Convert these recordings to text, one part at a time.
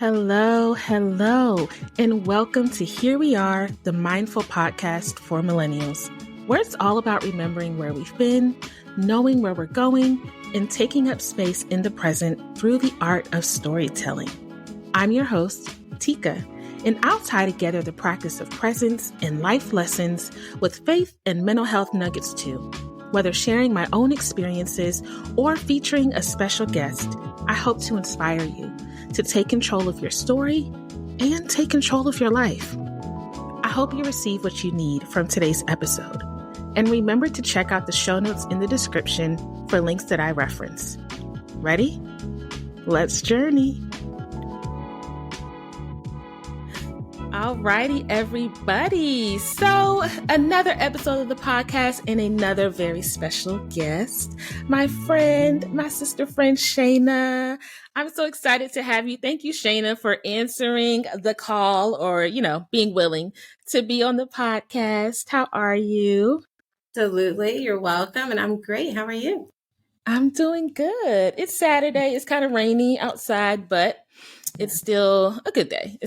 Hello, and welcome to Here We Are, the mindful podcast for millennials, where it's all about remembering where we've been, knowing where we're going, and taking up space in the present through the art of storytelling. I'm your host, Teka, and I'll tie together the practice of presence and life lessons with faith and mental health nuggets too. Whether sharing my own experiences or featuring a special guest, I hope to inspire you to take control of your story and take control of your life. I hope you receive what you need from today's episode. And remember to check out the show notes in the description for links that I reference. Ready? Let's journey. Alrighty, everybody. So another episode of the podcast and another very special guest, my sister friend, Shaina. I'm so excited to have you. Thank you, Shaina, for answering the call or, being willing to be on the podcast. How are you? Absolutely. You're welcome. And I'm great. How are you? I'm doing good. It's Saturday. It's kind of rainy outside, but it's still a good day.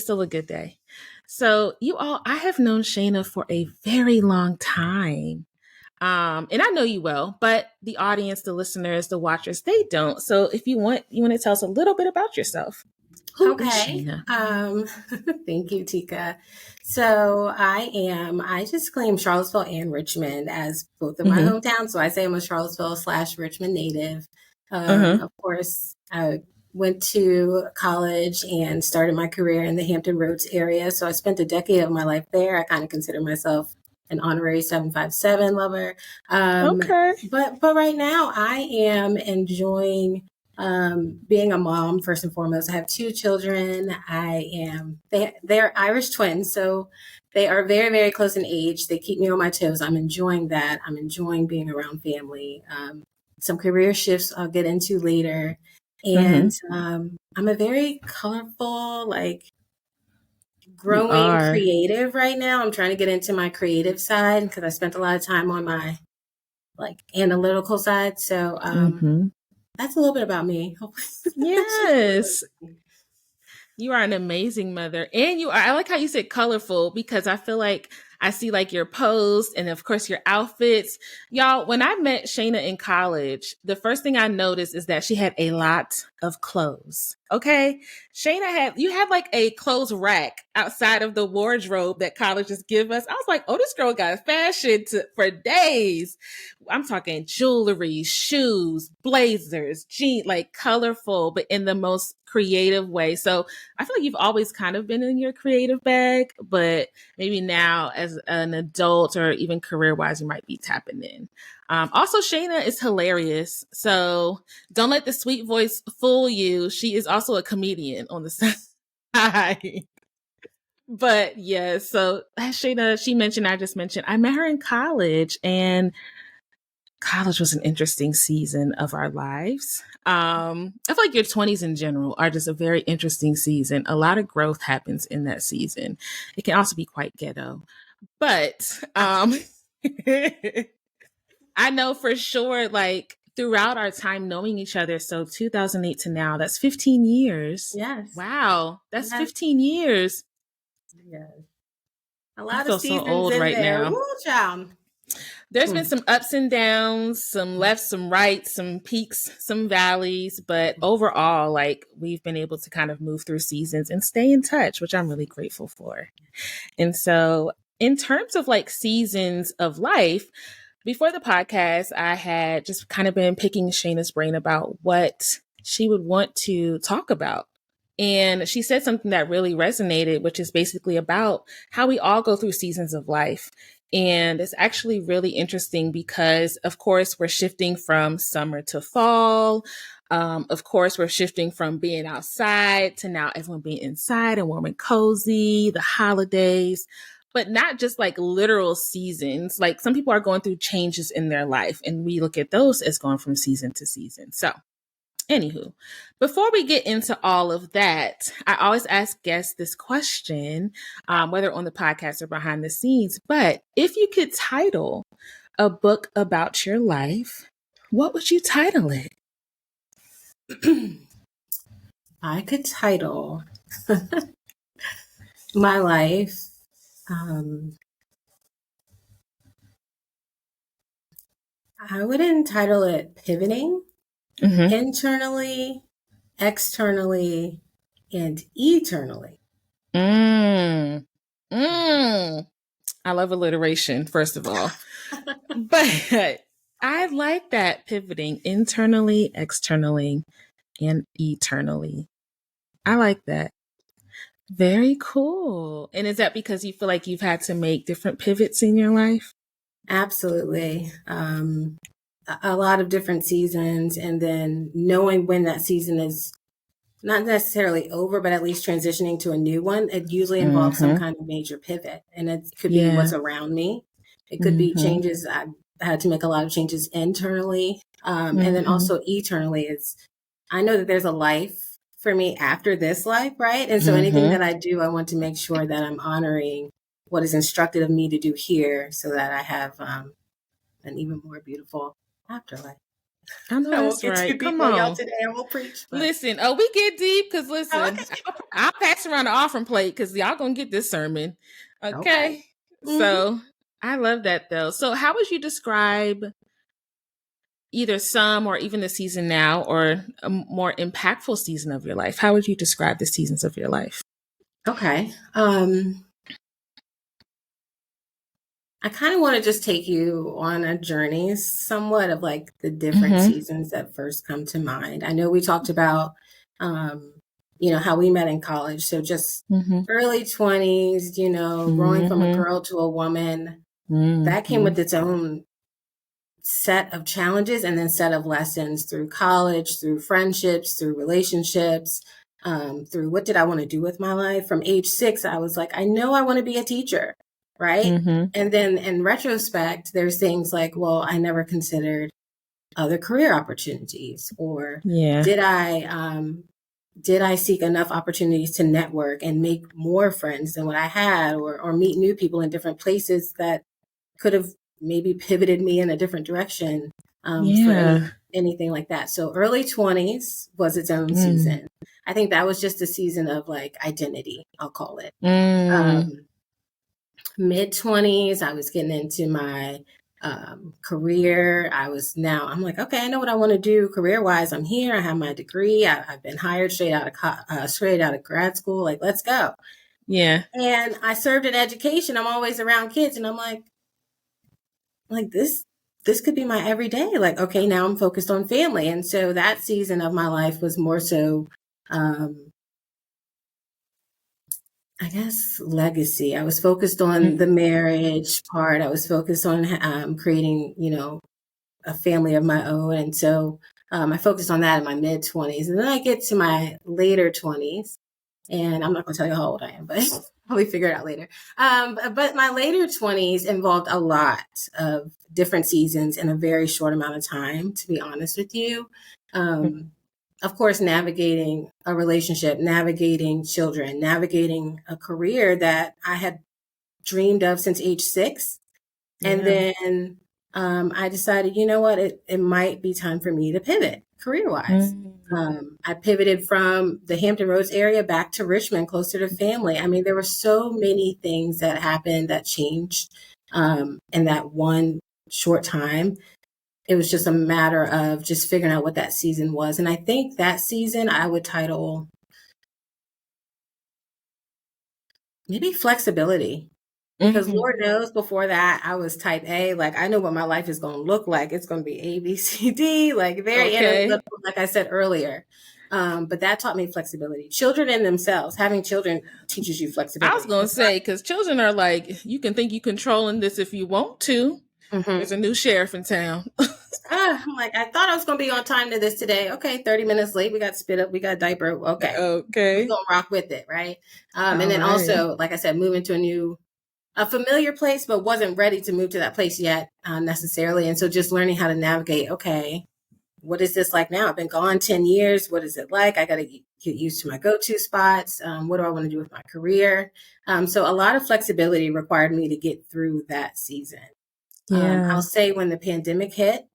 So you all, I have known Shaina for a very long time. And I know you well, but the audience, the listeners, the watchers, they don't. So if you want to tell us a little bit about yourself. Who is Shaina? Thank you, Teka. So I just claim Charlottesville and Richmond as both of my hometowns. So I say I'm a Charlottesville/Richmond native. Of course, I went to college and started my career in the Hampton Roads area. So I spent a decade of my life there. I kind of consider myself an honorary 757 lover. Okay. But right now I am enjoying being a mom first and foremost. I have two children. They're Irish twins, so they are very, very close in age. They keep me on my toes. I'm enjoying that. I'm enjoying being around family. Some career shifts I'll get into later. And I'm a very colorful, growing creative right now. I'm trying to get into my creative side because I spent a lot of time on my analytical side. So that's a little bit about me. Yes. You are an amazing mother. And I like how you said colorful, because I feel like I see your posts and of course your outfits. Y'all, when I met Shaina in college, the first thing I noticed is that she had a lot of clothes. Okay. Shaina you had a clothes rack outside of the wardrobe that colleges give us. I was like, oh, this girl got fashion for days. I'm talking jewelry, shoes, blazers, jeans, colorful, but in the most creative way. So I feel like you've always kind of been in your creative bag, but maybe now as an adult or even career-wise, you might be tapping in. Also, Shaina is hilarious. So don't let the sweet voice fool you. She is also a comedian on the side. But yeah, so as Shaina, I just mentioned, I met her in college, and college was an interesting season of our lives. I feel like your 20s in general are just a very interesting season. A lot of growth happens in that season. It can also be quite ghetto. But I know for sure, throughout our time knowing each other, so 2008 to now, that's 15 years. Yes. Wow. That's 15 years. Yes. A lot of seasons so old in right there. Now. Woo, child. There's been some ups and downs, some lefts, some rights, some peaks, some valleys, but overall, we've been able to kind of move through seasons and stay in touch, which I'm really grateful for. And so in terms of seasons of life, before the podcast, I had just kind of been picking Shaina's brain about what she would want to talk about. And she said something that really resonated, which is basically about how we all go through seasons of life. And it's actually really interesting because, of course, we're shifting from summer to fall. Of course, we're shifting from being outside to now everyone being inside and warm and cozy, the holidays, but not just literal seasons. Some people are going through changes in their life, and we look at those as going from season to season. So anywho, before we get into all of that, I always ask guests this question, whether on the podcast or behind the scenes, but if you could title a book about your life, what would you title it? I could title My life, I would entitle it pivoting internally, externally, and eternally. Mm. Mm. I love alliteration, first of all. But I like that pivoting internally, externally, and eternally. I like that. Very cool. And is that because you feel like you've had to make different pivots in your life? Absolutely. A lot of different seasons, and then knowing when that season is not necessarily over, but at least transitioning to a new one, it usually involves some kind of major pivot. And it could be Yeah. what's around me. It could be changes. I had to make a lot of changes internally. And then also eternally is, I know that there's a life for me after this life, right? And so anything that I do, I want to make sure that I'm honoring what is instructed of me to do here so that I have an even more beautiful afterlife. I know I won't that's get too right. deep Come on y'all on. today. I won't preach. But. Listen, we get deep because Oh, listen, okay. I'll pass around the offering plate because y'all gonna get this sermon. Okay. Mm-hmm. So I love that though. So how would you describe either some or even the season now or a more impactful season of your life? How would you describe the seasons of your life? Okay. I kind of want to just take you on a journey somewhat of like the different seasons that first come to mind. I know we talked about, how we met in college. So just early 20s, growing from a girl to a woman, that came with its own set of challenges and then set of lessons through college, through friendships, through relationships, through what did I want to do with my life. From age 6, I was like, I know I want to be a teacher. Right. And then in retrospect, there's things like, well, I never considered other career opportunities, or did I seek enough opportunities to network and make more friends than what I had, or meet new people in different places that could have maybe pivoted me in a different direction for anything like that. So early 20s was its own season. I think that was just a season of like identity, I'll call it. Mid 20s, I was getting into my career. I'm like, okay, I know what I want to do career wise. I'm here. I have my degree. I've been hired straight out of grad school. Like, let's go. Yeah. And I served in education. I'm always around kids, and I'm like this could be my everyday. Like, okay, now I'm focused on family. And so that season of my life was more so, I guess, legacy. I was focused on the marriage part. I was focused on creating, a family of my own. And so I focused on that in my mid 20s. And then I get to my later 20s. And I'm not going to tell you how old I am, but probably figure it out later. But my later 20s involved a lot of different seasons in a very short amount of time, to be honest with you. Of course, navigating a relationship, navigating children, navigating a career that I had dreamed of since age 6. And then I decided, you know what, it might be time for me to pivot career-wise. I pivoted from the Hampton Roads area back to Richmond, closer to family. I mean, there were so many things that happened that changed in that one short time. It was just a matter of just figuring out what that season was. And I think that season I would title maybe flexibility. Because Lord knows before that, I was type A. Like, I know what my life is going to look like. It's going to be A, B, C, D, like very analytical, like I said earlier. But that taught me flexibility. Children in themselves, having children teaches you flexibility. I was going to say, because children are like, you can think you controlling this if you want to. There's a new sheriff in town. I'm like, I thought I was going to be on time to this today. Okay, 30 minutes late. We got spit up. We got diaper. Okay. We're going to rock with it, right? And then also, like I said, moving to a familiar place, but wasn't ready to move to that place yet necessarily. And so just learning how to navigate, okay, what is this like now? I've been gone 10 years. What is it like? I got to get used to my go-to spots. What do I want to do with my career? So a lot of flexibility required me to get through that season. I'll say when the pandemic hit,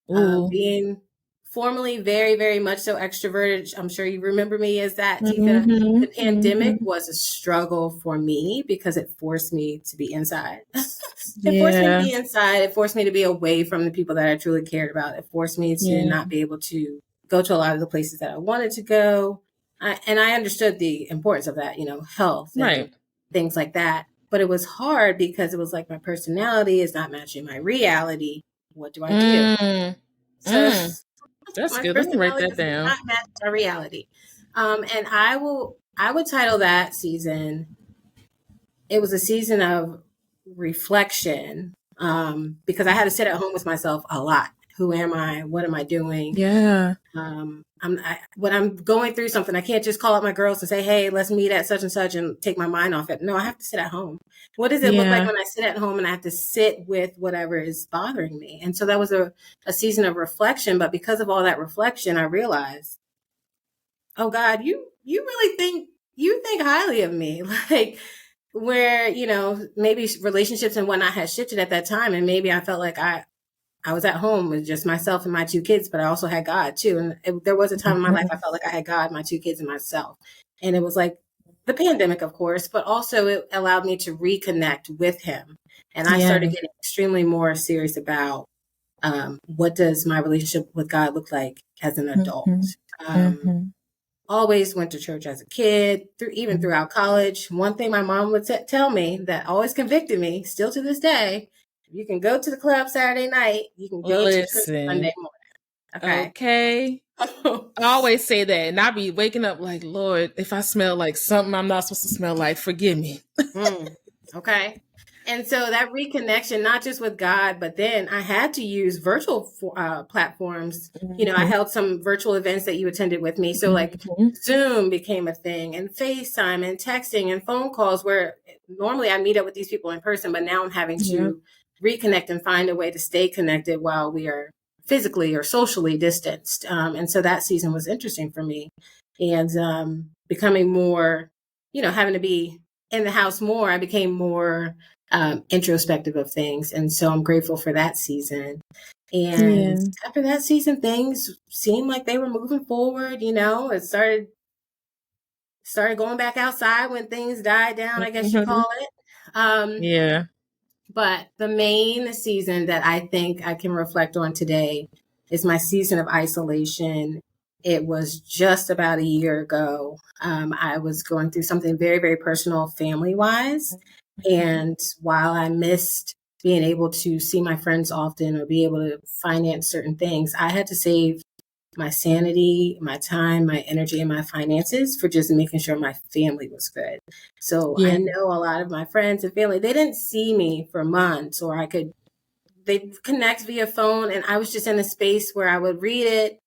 being formerly very, very much so extroverted. I'm sure you remember me as that, Teka. Mm-hmm. The pandemic Mm-hmm. was a struggle for me because it forced me to be inside. It forced me to Yeah. be inside. It forced me to be away from the people that I truly cared about. It forced me to Yeah. not be able to go to a lot of the places that I wanted to go. And I understood the importance of that, health and Right. things like that. But it was hard because it was like my personality is not matching my reality. What do I do? Mm. So Mm. That's my good. Let me write personality that does down. not match my reality. And I would title that season, it was a season of reflection, because I had to sit at home with myself a lot. Who am I? What am I doing? Yeah. When I'm going through something, I can't just call up my girls and say, "Hey, let's meet at such and such," and take my mind off it. No, I have to sit at home. What does it look like Yeah. when I sit at home and I have to sit with whatever is bothering me? And so that was a season of reflection. But because of all that reflection, I realized, oh God, you really think highly of me, like where maybe relationships and whatnot had shifted at that time, and maybe I felt like I was at home with just myself and my two kids, but I also had God too. And there was a time in my life I Mhm. felt like I had God, my two kids, and myself. And it was like the pandemic, of course, but also it allowed me to reconnect with Him. And I Yeah. started getting extremely more serious about what does my relationship with God look like as an adult. Mhm. Um, Mhm. Always went to church as a kid, even Mhm. throughout college. One thing my mom would tell me that always convicted me, still to this day, you can go to the club Saturday night, you can go to church Sunday Listen. morning. Okay. Okay. I always say that, and I be waking up like, Lord, if I smell like something I'm not supposed to smell like, forgive me. Mm, okay. And so that reconnection, not just with God, but then I had to use virtual platforms. I Mhm. held some virtual events that you attended with me. So, like, Mhm. Zoom became a thing, and FaceTime and texting and phone calls, where normally I meet up with these people in person, but now I'm having Yep. to reconnect and find a way to stay connected while we are physically or socially distanced. And so that season was interesting for me. And becoming more, having to be in the house more, I became more introspective of things. And so I'm grateful for that season. And Yeah. after that season, things seemed like they were moving forward. It started going back outside when things died down, I guess you Mhm. call it. Um, Yeah. but the main season that I think I can reflect on today is my season of isolation. It was just about a year ago. I was going through something very, very personal family wise. And while I missed being able to see my friends often or be able to finance certain things, I had to save my sanity, my time, my energy, and my finances for just making sure my family was good. So I Yeah. know a lot of my friends and family, they didn't see me for months, or they connect via phone, and I was just in a space where I would read it.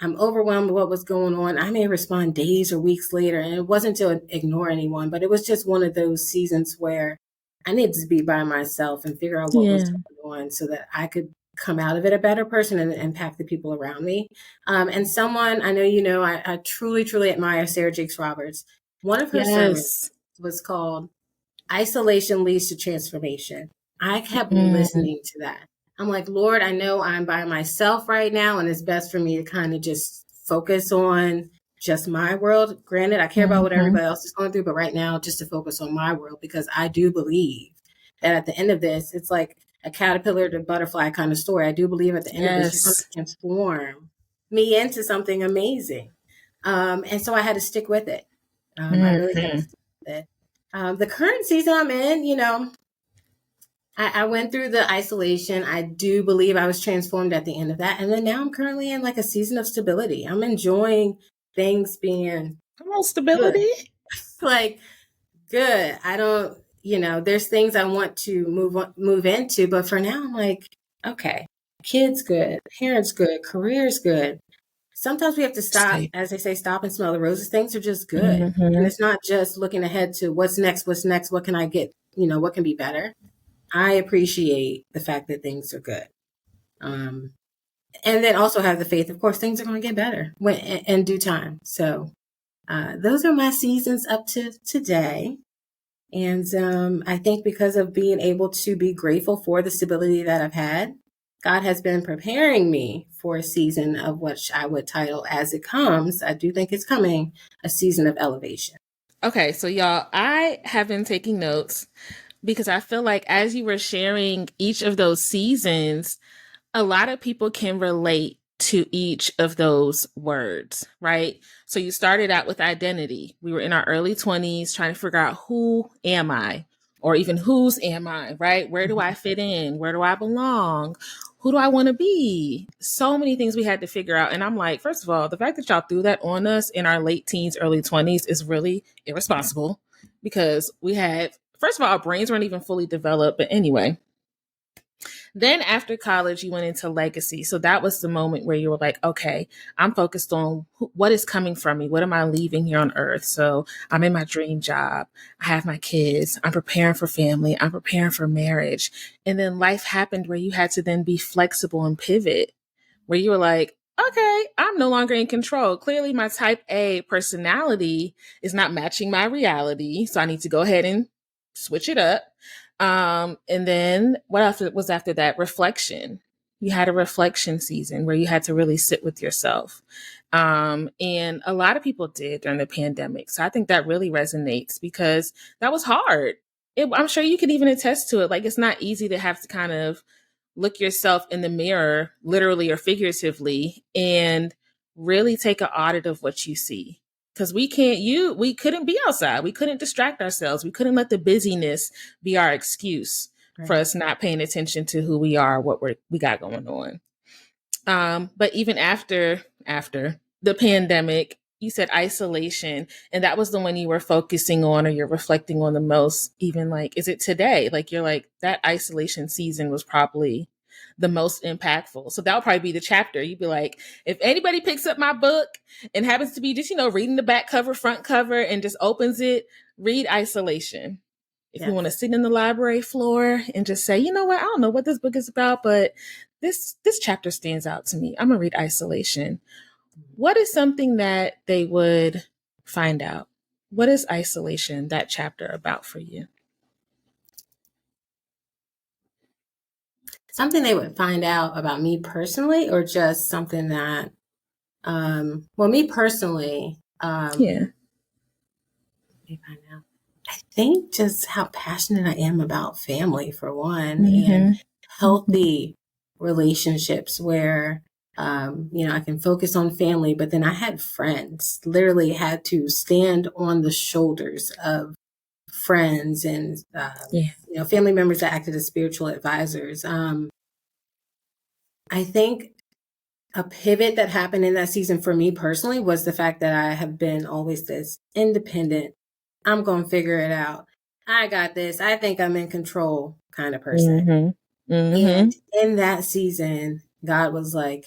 I'm overwhelmed with what was going on. I may respond days or weeks later, and it wasn't to ignore anyone, but it was just one of those seasons where I needed to be by myself and figure out what was Yeah. going on so that I could come out of it a better person and impact the people around me. And someone I know, I truly, truly admire Sarah Jakes Roberts. One of her sermons Yes. was called Isolation Leads to Transformation. I kept Mm. listening to that. I'm like, Lord, I know I'm by myself right now, and it's best for me to kind of just focus on just my world. Granted, I care about what Mhm. everybody else is going through, but right now, just to focus on my world, because I do believe that at the end of this, it's like a caterpillar to butterfly kind of story. I do believe at the end of this, you're going Yes. to transform me into something amazing. And so I had to stick with it. I really had to Mhm. stick with it. The current season I'm in, I went through the isolation. I do believe I was transformed at the end of that. And then now I'm currently in like a season of stability. I'm enjoying things being Come on, good, stability. like good. I don't, there's things I want to move into, but for now I'm like, okay, kids good, parents good, careers good. Sometimes we have to stop, Stay. as they say, stop and smell the roses. Things are just good. And Mhm. it's not just looking ahead to what's next, what can I get, what can be better. I appreciate the fact that things are good. Um, and then also have the faith, of course, things are going to get better in due time. So those are my seasons up to today. And I think because of being able to be grateful for the stability that I've had, God has been preparing me for a season of what I would title as it comes. I do think it's coming, a season of elevation. Okay, so y'all, I have been taking notes because I feel like as you were sharing each of those seasons, a lot of people can relate to each of those words, right? So you started out with identity. We were in our early 20s trying to figure out who am I, or even whose am I, right? Where do I fit in? Where do I belong? Who do I want to be? So many things we had to figure out. And I'm like, first of all, the fact that y'all threw that on us in our late teens, early 20s is really irresponsible because we had, first of all, our brains weren't even fully developed. But anyway, then after college, you went into legacy. So that was the moment where you were like, okay, I'm focused on what is coming from me. What am I leaving here on earth? So I'm in my dream job. I have my kids. I'm preparing for family. I'm preparing for marriage. And then life happened where you had to then be flexible and pivot, where you were like, okay, I'm no longer in control. Clearly, my type A personality is not matching my reality. So I need to go ahead and switch it up. And then what after was after that? Reflection. You had a reflection season where you had to really sit with yourself. And a lot of people did during the pandemic. So I think that really resonates because that was hard. I'm sure you could even attest to it. Like, it's not easy to have to kind of look yourself in the mirror, literally or figuratively, and really take an audit of what you see. Because we couldn't be outside. We couldn't distract ourselves. We couldn't let the busyness be our excuse for us not paying attention to who we are, what we got going on. But even after the pandemic, you said isolation, and that was the one you were focusing on or you're reflecting on the most. Even like, is it today? Like, you're like, that isolation season was probably the most impactful. So that would probably be the chapter. You'd be like, if anybody picks up my book and happens to be just, reading the back cover, front cover, and just opens it, read Isolation. If you want to sit in the library floor and just say, you know what, I don't know what this book is about, but this chapter stands out to me. I'm gonna read Isolation. What is something that they would find out? What is Isolation, that chapter, about for you? Something they would find out about me personally, or just something that, me personally, Yeah. they find out. I think just how passionate I am about family, for one, Mm-hmm. and healthy relationships where, I can focus on family, but then I had friends, literally had to stand on the shoulders of friends and, family members that acted as spiritual advisors. I think a pivot that happened in that season for me personally was the fact that I have been always this independent, I'm going to figure it out, I got this, I think I'm in control kind of person. Mm-hmm. Mm-hmm. And in that season, God was like,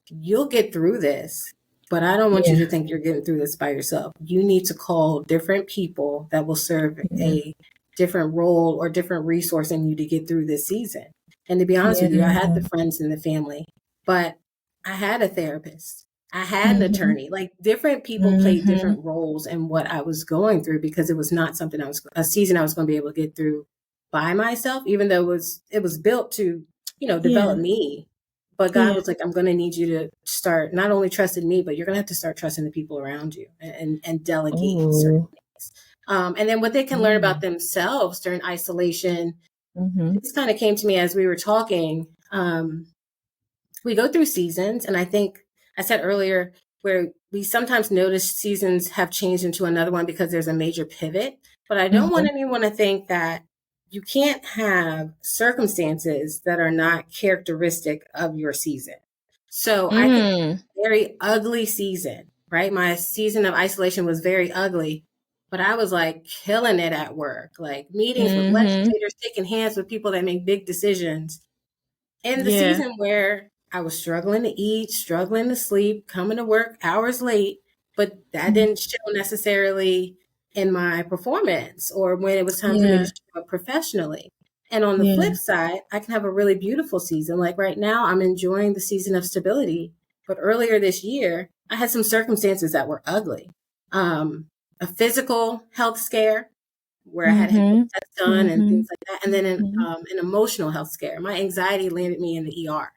you'll get through this, but I don't want you to think you're getting through this by yourself. You need to call different people that will serve a different role or different resource in you to get through this season. And to be honest with you, I had the friends and the family, but I had a therapist. I had an attorney. Like, different people played different roles in what I was going through, because it was not something a season I was going to be able to get through by myself, even though it was built to, develop me. But God was like, I'm going to need you to start not only trusting me, but you're going to have to start trusting the people around you and delegate certain things. And then what they can learn about themselves during isolation, this kind of came to me as we were talking. We go through seasons, and I think I said earlier where we sometimes notice seasons have changed into another one because there's a major pivot. But I don't want anyone to think that you can't have circumstances that are not characteristic of your season. So I could have a very ugly season, right? My season of isolation was very ugly, but I was like killing it at work, like meetings with legislators, taking hands with people that make big decisions. In the season where I was struggling to eat, struggling to sleep, coming to work hours late, but that didn't show necessarily in my performance or when it was time for me to show up professionally. And on the flip side, I can have a really beautiful season. Like right now, I'm enjoying the season of stability. But earlier this year, I had some circumstances that were ugly. A physical health scare where I had to get tests done and Mm-hmm. things like that. And then an emotional health scare. My anxiety landed me in the ER.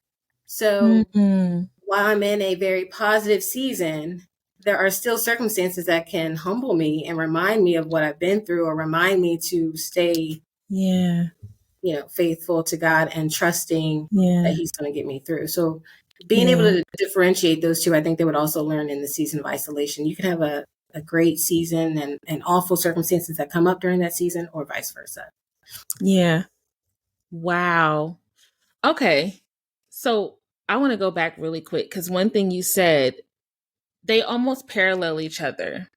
So Mm-hmm. while I'm in a very positive season, there are still circumstances that can humble me and remind me of what I've been through, or remind me to stay, Yeah. faithful to God and trusting that Yeah. He's going to get me through. So being able Yeah. to differentiate those two, I think they would also learn in the season of isolation. You can have a great season and awful circumstances that come up during that season, or vice versa. Yeah. Wow. Okay. So I want to go back really quick because one thing you said, they almost parallel each other.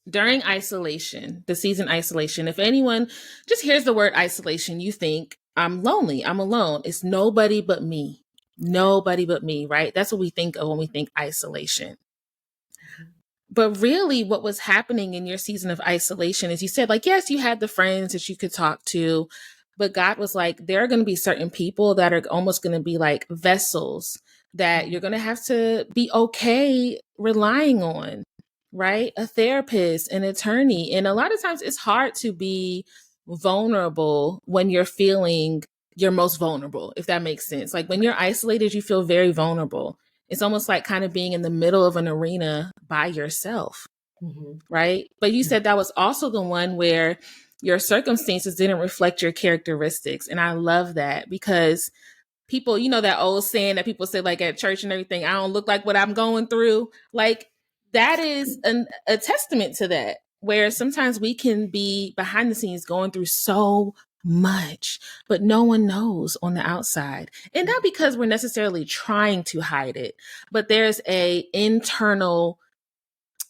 During isolation, the season isolation, if anyone just hears the word isolation, you think, I'm lonely, I'm alone. It's nobody but me. Nobody but me, right? That's what we think of when we think isolation. But really, what was happening in your season of isolation is you said, like, yes, you had the friends that you could talk to, but God was like, there are going to be certain people that are almost going to be like vessels that you're going to have to be okay relying on, right? A therapist, an attorney. And a lot of times it's hard to be vulnerable when you're feeling your most vulnerable, if that makes sense. Like when you're isolated, you feel very vulnerable. It's almost like kind of being in the middle of an arena by yourself, Mm-hmm. right? But you said that was also the one where your circumstances didn't reflect your characteristics. And I love that because people, that old saying that people say like at church and everything, I don't look like what I'm going through. Like that is a testament to that, where sometimes we can be behind the scenes going through so much, but no one knows on the outside. And not because we're necessarily trying to hide it, but there's a internal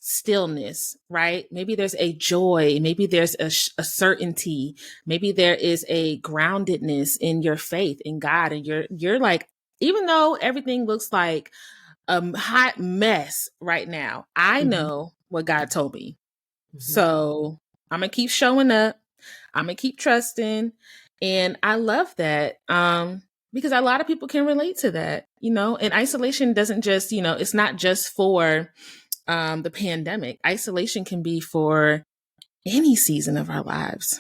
stillness, right? Maybe there's a joy, maybe there's a certainty, maybe there is a groundedness in your faith in God, and you're like, even though everything looks like a hot mess right now, I Mm-hmm. know what God told me. Mm-hmm. So I'm gonna keep showing up. I'm gonna keep trusting. And I love that. Because a lot of people can relate to that, and isolation doesn't just, it's not just for the pandemic. Isolation can be for any season of our lives,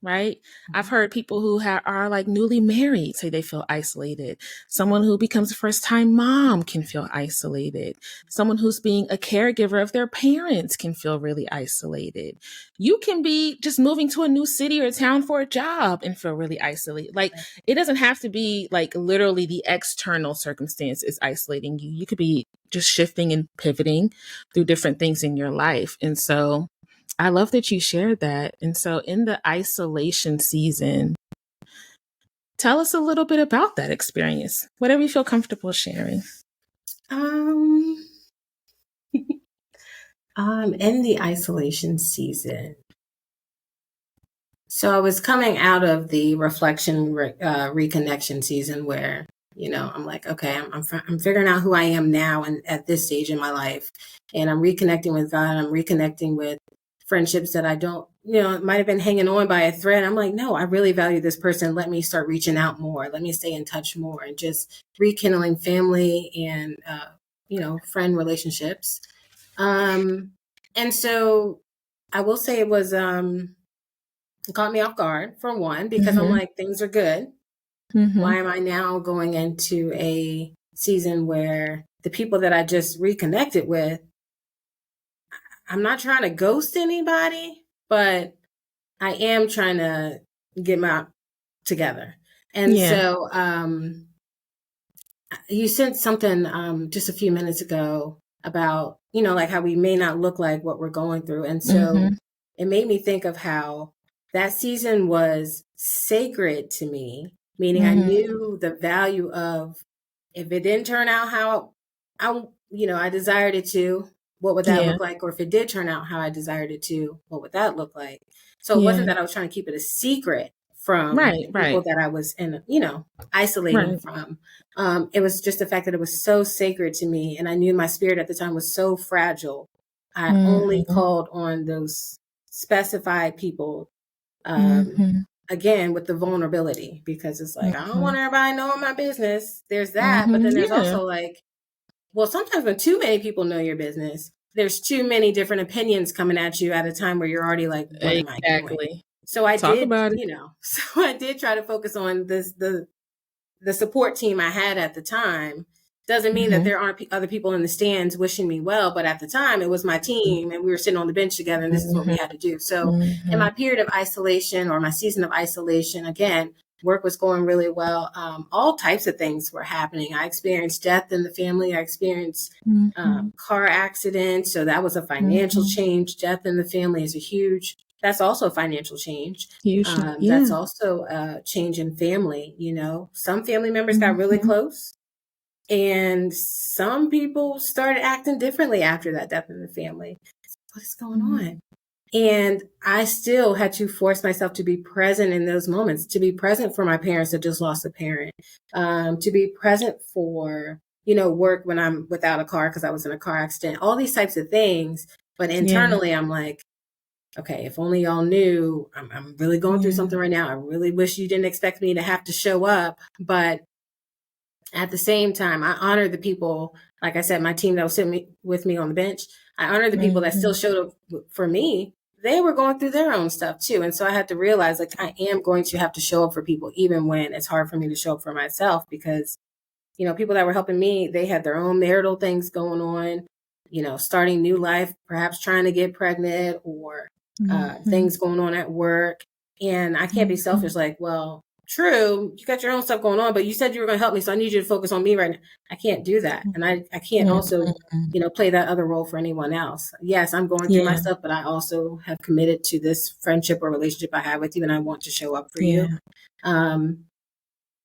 right? I've heard people who are like newly married say they feel isolated. Someone who becomes a first time mom can feel isolated. Someone who's being a caregiver of their parents can feel really isolated. You can be just moving to a new city or town for a job and feel really isolated. Like it doesn't have to be like literally the external circumstance is isolating you. You could be just shifting and pivoting through different things in your life. And so I love that you shared that. And so in the isolation season, tell us a little bit about that experience, whatever you feel comfortable sharing. In the isolation season. So I was coming out of the reflection, reconnection season where, I'm like, okay, I'm figuring out who I am now and at this stage in my life. And I'm reconnecting with God. I'm reconnecting with friendships that I don't, it might have been hanging on by a thread. I'm like, no, I really value this person. Let me start reaching out more. Let me stay in touch more, and just rekindling family and, friend relationships. And so I will say it was, it caught me off guard, for one, because I'm Mm-hmm. like, things are good. Mm-hmm. Why am I now going into a season where the people that I just reconnected with, I'm not trying to ghost anybody, but I am trying to get my together. And Yeah. so you said something just a few minutes ago about, like how we may not look like what we're going through. And so Mm-hmm. it made me think of how that season was sacred to me, meaning I Mm-hmm. knew the value of, if it didn't turn out how I desired it to, what would that Yeah. look like? Or if it did turn out how I desired it to, what would that look like? So it wasn't Yeah. that I was trying to keep it a secret from Right. the people Right. that I was isolating Right. from. It was just the fact that it was so sacred to me. And I knew my spirit at the time was so fragile. I only Mm-hmm. called on those specified people, Mm-hmm. again, with the vulnerability, because it's like, I don't Mm-hmm. want everybody knowing my business. There's that. But Mm-hmm. then there's Yeah. also like, well, sometimes when too many people know your business, there's too many different opinions coming at you at a time where you're already like, what am I doing? Exactly. So I Talk did, about it. so I did try to focus on the support team I had at the time. Doesn't mean that there aren't other people in the stands wishing me well, but at the time it was my team and we were sitting on the bench together and this is what we had to do. So in my period of isolation or my season of isolation, again, work was going really well. All types of things were happening. I experienced death in the family. I experienced car accidents. So that was a financial change. Death in the family is that's also a financial change. That's also a change in family. Some family members got really close and some people started acting differently after that death in the family. What is going on? And I still had to force myself to be present in those moments, to be present for my parents that just lost a parent, to be present for, work when I'm without a car because I was in a car accident, all these types of things. But internally, I'm like, okay, if only y'all knew, I'm really going through something right now. I really wish you didn't expect me to have to show up. But at the same time, I honor the people, like I said, my team that was sitting with me on the bench. I honor the people that still showed up for me. They were going through their own stuff too. And so I had to realize like I am going to have to show up for people, even when it's hard for me to show up for myself because, people that were helping me, they had their own marital things going on, starting new life, perhaps trying to get pregnant or things going on at work. And I can't be selfish like, well, true, you got your own stuff going on, but you said you were going to help me, so I need you to focus on me right now. I can't do that. And I can't also, play that other role for anyone else. Yes, I'm going through my stuff, but I also have committed to this friendship or relationship I have with you, and I want to show up for you.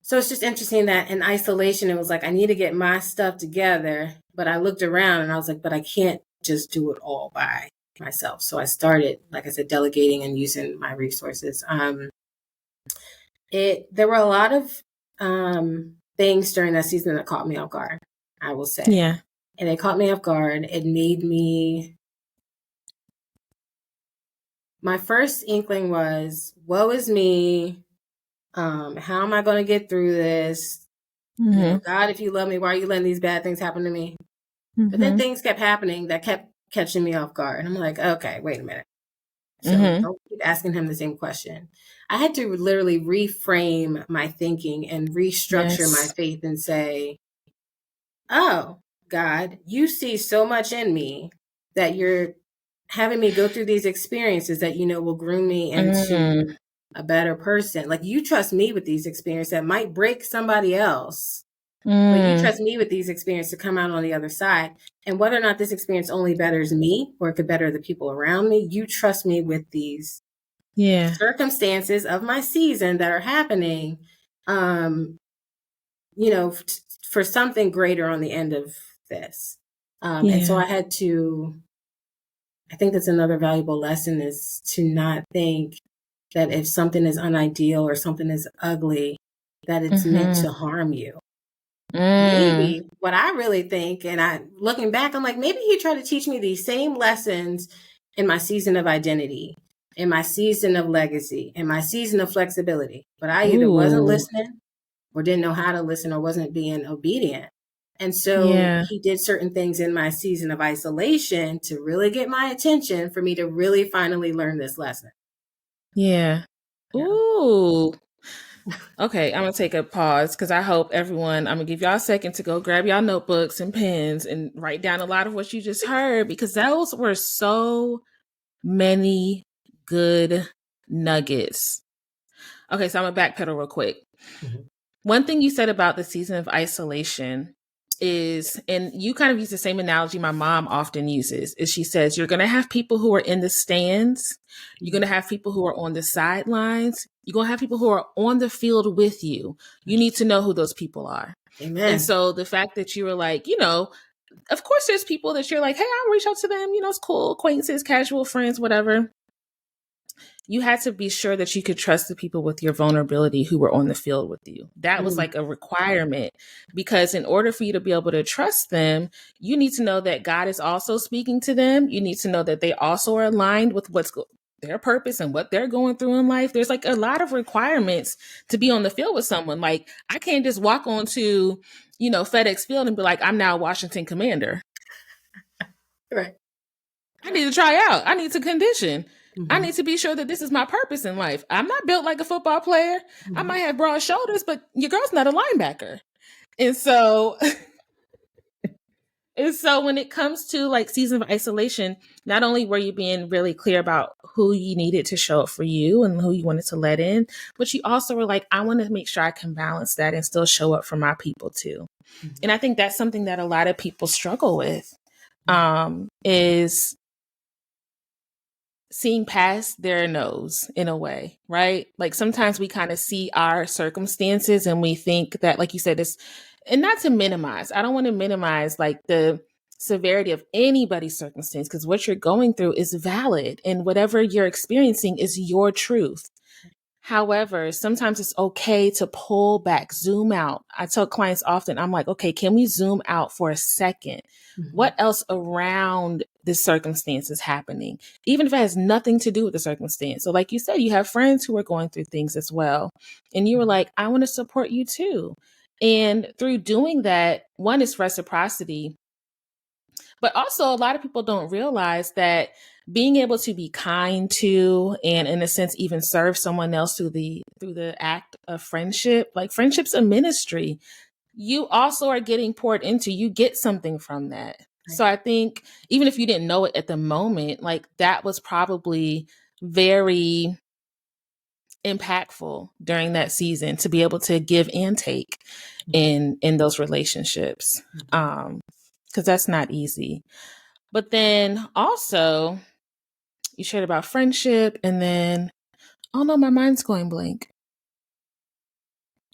So it's just interesting that in isolation, it was like, I need to get my stuff together, but I looked around and I was like, but I can't just do it all by myself. So I started, like I said, delegating and using my resources. There were a lot of things during that season that caught me off guard, I will say. Yeah. And it caught me off guard. It made me, my first inkling was, woe is me. How am I going to get through this? God, if you love me, why are you letting these bad things happen to me? But then things kept happening that kept catching me off guard. And I'm like, okay, wait a minute. So don't keep asking him the same question. I had to literally reframe my thinking and restructure my faith and say, oh, God, you see so much in me that you're having me go through these experiences that, will groom me into a better person. Like you trust me with these experiences that might break somebody else. But you trust me with these experiences to come out on the other side. And whether or not this experience only betters me or it could better the people around me, you trust me with these circumstances of my season that are happening, for something greater on the end of this. And so I think that's another valuable lesson is to not think that if something is unideal or something is ugly, that it's meant to harm you. Maybe what I really think, and looking back, I'm like, maybe he tried to teach me these same lessons in my season of identity, in my season of legacy, in my season of flexibility. But I either wasn't listening or didn't know how to listen or wasn't being obedient. And so he did certain things in my season of isolation to really get my attention for me to really finally learn this lesson. Yeah. Ooh. Okay, I'm going to take a pause because I hope everyone, I'm going to give y'all a second to go grab y'all notebooks and pens and write down a lot of what you just heard because those were so many good nuggets. Okay, so I'm going to backpedal real quick. One thing you said about the season of isolation is, and you kind of use the same analogy my mom often uses, is she says, you're going to have people who are in the stands. You're going to have people who are on the sidelines. You're going to have people who are on the field with you. You need to know who those people are. Amen. And so the fact that you were like, of course there's people that you're like, hey, I'll reach out to them. It's cool. Acquaintances, casual friends, whatever. You had to be sure that you could trust the people with your vulnerability who were on the field with you. That was like a requirement because in order for you to be able to trust them, you need to know that God is also speaking to them. You need to know that they also are aligned with their purpose and what they're going through in life. There's like a lot of requirements to be on the field with someone. Like I can't just walk onto, FedEx Field and be like, I'm now Washington Commander. Right. I need to try out. I need to condition. I Mm-hmm. need to be sure that this is my purpose in life. I'm not built like a football player. I Mm-hmm. might have broad shoulders, but your girl's not a linebacker. And so And so when it comes to like season of isolation, not only were you being really clear about who you needed to show up for you and who you wanted to let in, but you also were like, I want to make sure I can balance that and still show up for my people too. And I think that's something that a lot of people struggle with, is seeing past their nose in a way, right? Like sometimes we kind of see our circumstances and we think that, like you said, this, and not to minimize, I don't want to minimize like the severity of anybody's circumstance, because what you're going through is valid and whatever you're experiencing is your truth. However, sometimes it's okay to pull back, zoom out. I tell clients often, I'm like, okay, can we zoom out for a second? Mm-hmm. What else around this circumstance is happening, even if it has nothing to do with the circumstance? So like you said, you have friends who are going through things as well. And you were like, I want to support you too. And through doing that, one is reciprocity, but also a lot of people don't realize that being able to be kind to, and in a sense even serve someone else through the act of friendship, like friendship's a ministry. You also are getting poured into. You get something from that. So I think even if you didn't know it at the moment, like that was probably very impactful during that season to be able to give and take in those relationships. Because that's not easy. But then also you shared about friendship, and then, oh no, my mind's going blank.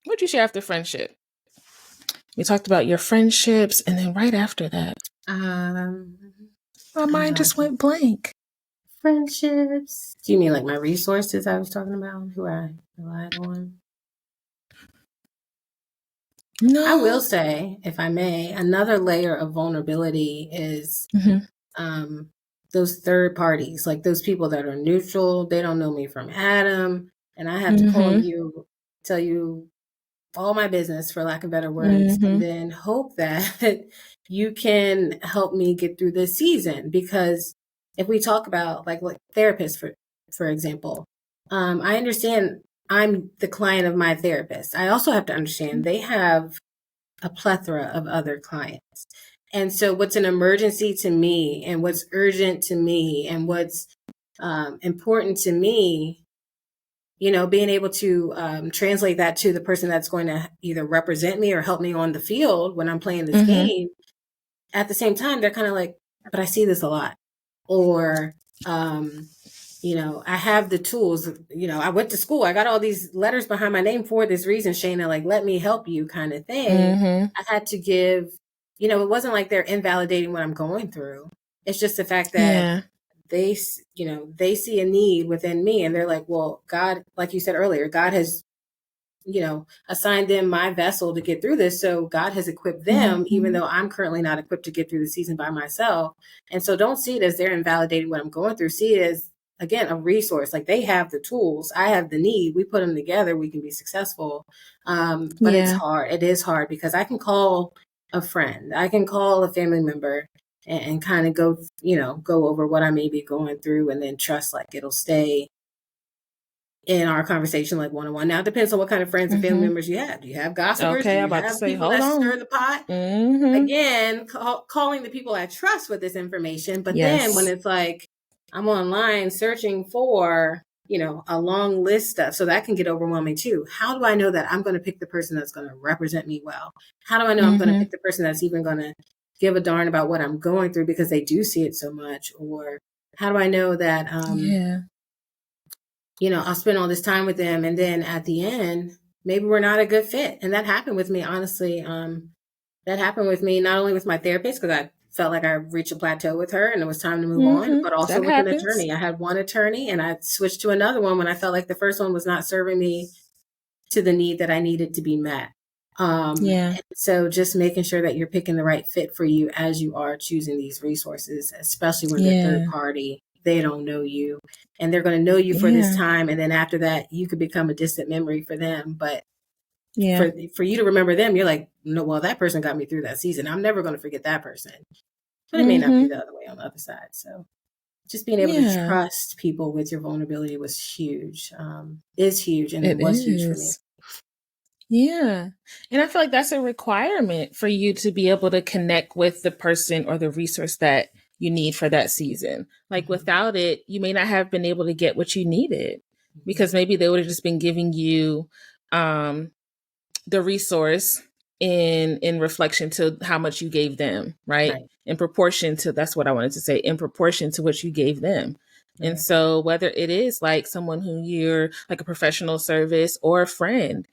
What'd you share after friendship? We talked about your friendships, and then right after that, my mind just went blank. Friendships. Do you mean like my resources I was talking about, who I relied on? No. I will say, if I may, another layer of vulnerability is those third parties, like those people that are neutral. They don't know me from Adam, and I have to call you, tell you all my business, for lack of better words, and then hope that you can help me get through this season. Because if we talk about like therapists, for example, I understand I'm the client of my therapist. I also have to understand they have a plethora of other clients. And so what's an emergency to me and what's urgent to me and what's important to me, you know, being able to translate that to the person that's going to either represent me or help me on the field when I'm playing this game. At the same time, they're kind of like, but I see this a lot. Or, you know, I have the tools, you know, I went to school, I got all these letters behind my name for this reason, Shaina, like, let me help you kind of thing. I had to give, you know, it wasn't like they're invalidating what I'm going through. It's just the fact that they, you know, they see a need within me and they're like, well, God, like you said earlier, God has, you know, assigned them my vessel to get through this. So God has equipped them, even though I'm currently not equipped to get through the season by myself. And so don't see it as they're invalidating what I'm going through. See it as, again, a resource. Like they have the tools, I have the need. We put them together, we can be successful. But it's hard. It is hard because I can call a friend, I can call a family member and kind of go, you know, go over what I may be going through and then trust like it'll stay in our conversation like one-on-one. Now it depends on what kind of friends and family members you have. Do you have gossipers? Okay, Do I'm you about to have say, people hold that on. stir the pot? Again, calling the people I trust with this information. But then when it's like I'm online searching for, you know, a long list of, so that can get overwhelming too. How do I know that I'm going to pick the person that's going to represent me well? How do I know I'm going to pick the person that's even going to give a darn about what I'm going through because they do see it so much? Or how do I know that, you know, I'll spend all this time with them and then at the end, maybe we're not a good fit. And that happened with me, honestly. That happened with me, not only with my therapist, because I felt like I reached a plateau with her and it was time to move on, but also with an attorney. I had one attorney and I switched to another one when I felt like the first one was not serving me to the need that I needed to be met. So just making sure that you're picking the right fit for you as you are choosing these resources, especially when they're third party. They don't know you and they're going to know you for this time. And then after that, you could become a distant memory for them. But for you to remember them, you're like, no, well, that person got me through that season. I'm never going to forget that person. But it may not be the other way on the other side. So just being able to trust people with your vulnerability was huge, is huge, and it was huge for me. Yeah. And I feel like that's a requirement for you to be able to connect with the person or the resource that you need for that season. Like without it, you may not have been able to get what you needed because maybe they would have just been giving you the resource in reflection to how much you gave them, right? In proportion to, that's what I wanted to say, in proportion to what you gave them. Right. And so whether it is like someone who you're like a professional service or a friend,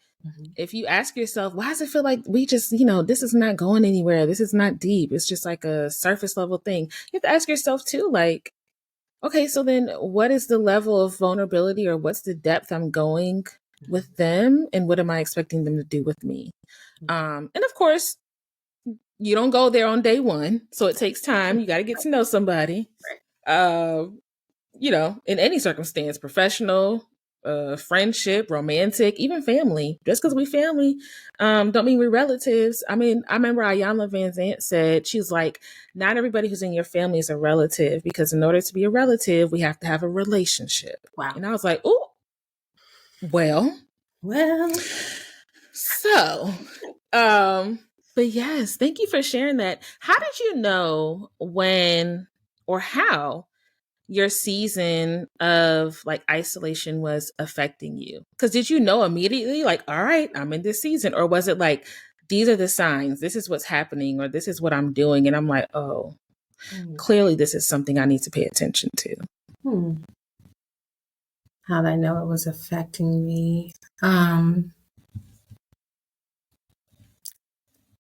if you ask yourself, why does it feel like we just, this is not going anywhere? This is not deep. It's just like a surface level thing. You have to ask yourself too, like, okay, so then what is the level of vulnerability or what's the depth I'm going with them? And what am I expecting them to do with me? And of course, you don't go there on day one. So it takes time. You got to get to know somebody, in any circumstance, professional, friendship, romantic, even family. Just because we family don't mean we're relatives. I mean, I remember Ayanna Van Zant said, she's like, not everybody who's in your family is a relative, because in order to be a relative, we have to have a relationship. Wow. And I was like, oh, well. So, but yes, thank you for sharing that. How did you know when or how your season of like isolation was affecting you? Because did you know immediately, like, all right, I'm in this season? Or was it like, these are the signs, this is what's happening, or this is what I'm doing, and I'm like, oh, clearly this is something I need to pay attention to? How did I know it was affecting me?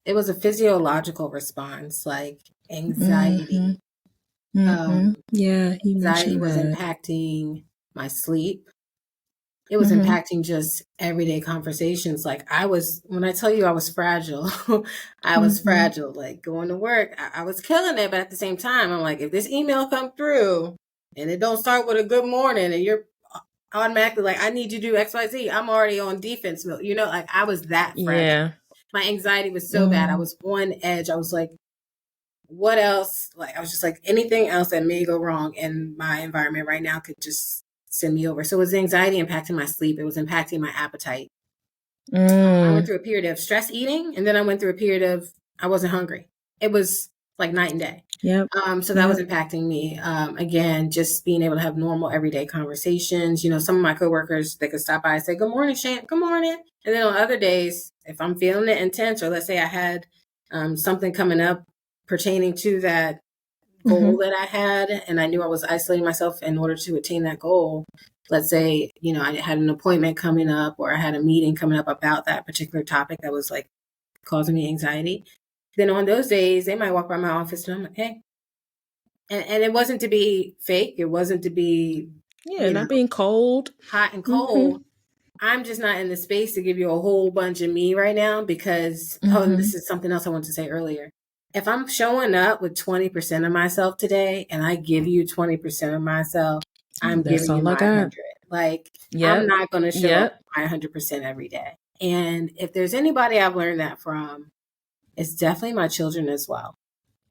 It was a physiological response, like anxiety. Yeah, anxiety was impacting my sleep. It was impacting just everyday conversations. Like when I tell you I was fragile, I was fragile. Like going to work, I was killing it. But at the same time, I'm like, if this email come through and it don't start with a good morning and you're automatically like, I need you to do X, Y, Z, I'm already on defense mode. Like I was that fragile. Yeah. My anxiety was so bad. I was on edge. I was like, what else? Like, I was just like, anything else that may go wrong in my environment right now could just send me over. So it was anxiety impacting my sleep. It was impacting my appetite. I went through a period of stress eating, and then I went through a period of I wasn't hungry. It was like night and day. Yep. So that was impacting me. Again, just being able to have normal everyday conversations. Some of my coworkers, they could stop by and say, good morning, Shane. Good morning. And then on other days, if I'm feeling it intense, or let's say I had something coming up pertaining to that goal that I had, and I knew I was isolating myself in order to attain that goal. Let's say, I had an appointment coming up, or I had a meeting coming up about that particular topic that was like causing me anxiety. Then on those days, they might walk by my office and I'm like, hey. And it wasn't to be fake. It wasn't to be, not being cold, hot and cold. I'm just not in the space to give you a whole bunch of me right now because, this is something else I wanted to say earlier. If I'm showing up with 20% of myself today and I give you 20% of myself, I'm giving you my 100. Like, I'm not going to show up my 100% every day. And if there's anybody I've learned that from, it's definitely my children as well.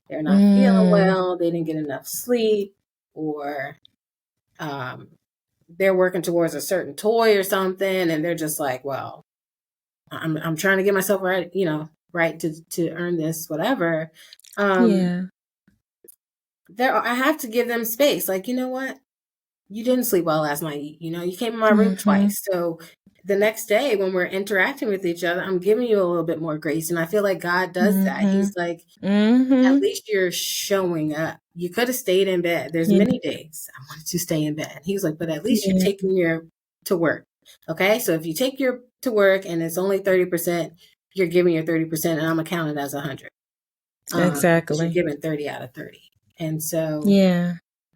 They're not feeling well. They didn't get enough sleep, or they're working towards a certain toy or something. And they're just like, well, I'm trying to get myself right, right to earn this, whatever. I have to give them space. Like, you know what? You didn't sleep well last night. You came in my room twice. So the next day when we're interacting with each other, I'm giving you a little bit more grace. And I feel like God does that. He's like, at least you're showing up. You could have stayed in bed. There's many days I wanted to stay in bed. He was like, but at least you're taking your to work. Okay. So if you take your to work and it's only 30%, you're giving your 30%, and I'm accounted as 100. Exactly. You're giving 30 out of 30. And so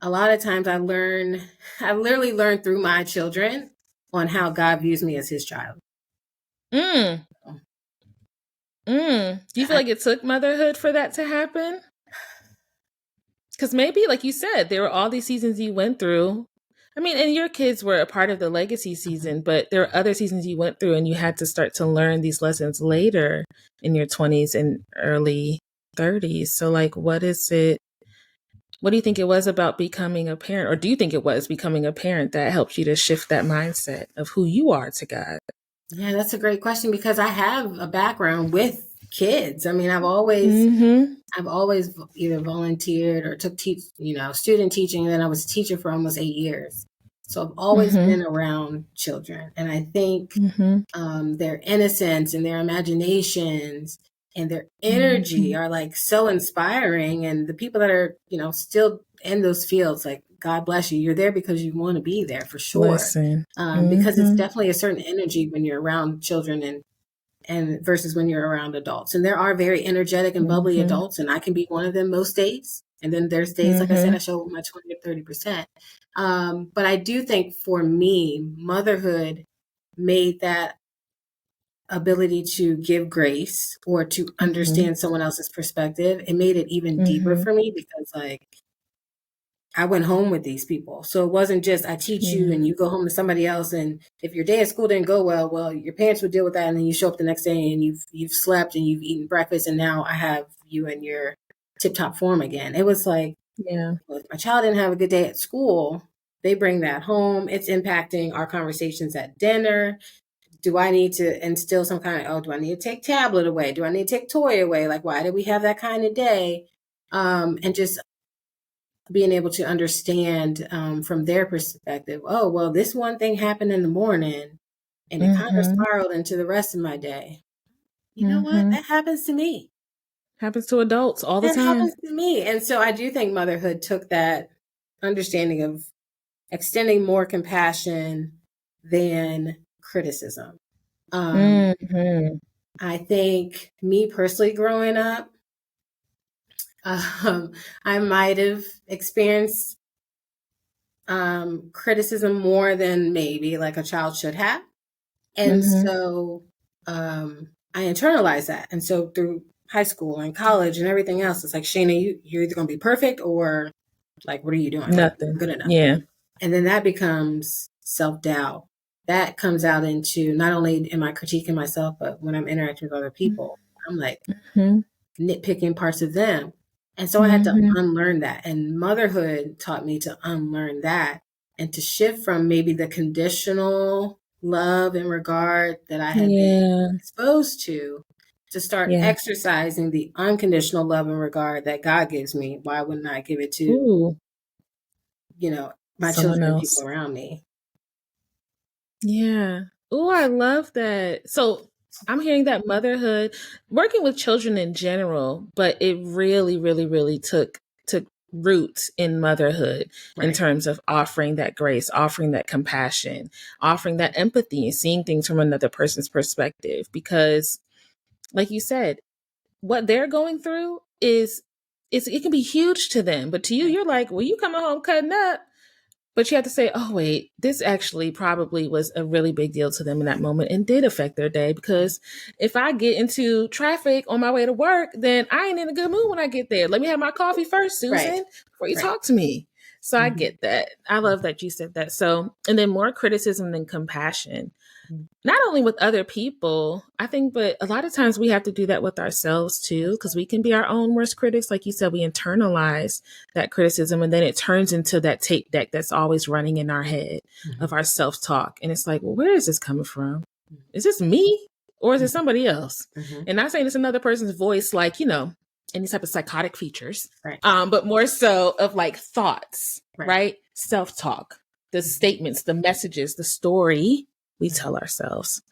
a lot of times I literally learned through my children on how God views me as his child. Do you feel like it took motherhood for that to happen? Because maybe, like you said, there were all these seasons you went through. I mean, and your kids were a part of the legacy season, but there are other seasons you went through and you had to start to learn these lessons later in your 20s and early 30s. So like, what is it What do you think it was about becoming a parent, or do you think it was becoming a parent that helped you to shift that mindset of who you are to God? Yeah, that's a great question because I have a background with kids. I mean, I've always either volunteered or took student teaching, and then I was a teacher for almost 8 years. So I've always been around children, and I think their innocence and their imaginations and their energy are like so inspiring. And the people that are still in those fields, like, God bless you. You're there because you want to be there for sure. Listen. Because it's definitely a certain energy when you're around children and versus when you're around adults. And there are very energetic and bubbly adults, and I can be one of them most days. And then there's days, like I said, I show my 20 to 30%. But I do think for me, motherhood made that ability to give grace or to understand someone else's perspective. It made it even deeper for me because, like, I went home with these people. So it wasn't just I teach you and you go home to somebody else. And if your day at school didn't go well, your parents would deal with that. And then you show up the next day and you've slept and you've eaten breakfast. And now I have you in your tip top form again. It was like, well, if my child didn't have a good day at school, they bring that home. It's impacting our conversations at dinner. Do I need to instill some kind of, do I need to take tablet away? Do I need to take toy away? Like, why did we have that kind of day? And just being able to understand from their perspective, oh, well, this one thing happened in the morning and it kind of spiraled into the rest of my day. You know what? That happens to me. Happens to adults all the time. That happens to me. And so I do think motherhood took that understanding of extending more compassion than criticism. I think me personally growing up, I might have experienced criticism more than maybe like a child should have. And so I internalized that. And so through high school and college and everything else, it's like, Shaina, you're either going to be perfect or like, what are you doing? Nothing. Like, good enough. Yeah. And then that becomes self-doubt. That comes out into not only am I critiquing myself, but when I'm interacting with other people, I'm like nitpicking parts of them. And so I had to unlearn that. And motherhood taught me to unlearn that and to shift from maybe the conditional love and regard that I had been exposed to start exercising the unconditional love and regard that God gives me. Why wouldn't I give it to, my someone children and else. people around me? Yeah. Oh, I love that. So I'm hearing that motherhood, working with children in general, but it really, really, really took root in motherhood in terms of offering that grace, offering that compassion, offering that empathy, and seeing things from another person's perspective. Because, like you said, what they're going through it can be huge to them, but to you, you're like, well, you coming home cutting up. But you have to say, oh, wait, this actually probably was a really big deal to them in that moment and did affect their day. Because if I get into traffic on my way to work, then I ain't in a good mood when I get there. Let me have my coffee first, Susan, before you talk to me. So I get that. I love that you said that. So, and then more criticism than compassion. Not only with other people, I think, but a lot of times we have to do that with ourselves too, because we can be our own worst critics. Like you said, we internalize that criticism and then it turns into that tape deck that's always running in our head of our self-talk. And it's like, well, where is this coming from? Is this me or is it somebody else? And not saying it's another person's voice, like, any type of psychotic features, but more so of like thoughts, right? Self-talk, the statements, the messages, the story we tell ourselves.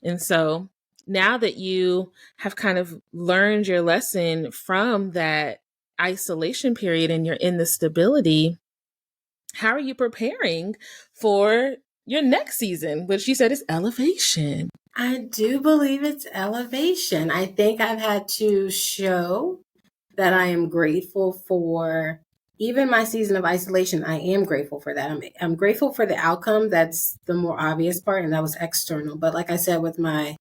And so now that you have kind of learned your lesson from that isolation period and you're in the stability, how are you preparing for your next season, which you said is elevation? I do believe it's elevation. I think I've had to show that I am grateful for even my season of isolation. I am grateful for that. I'm grateful for the outcome. That's the more obvious part, and that was external. But like I said, with my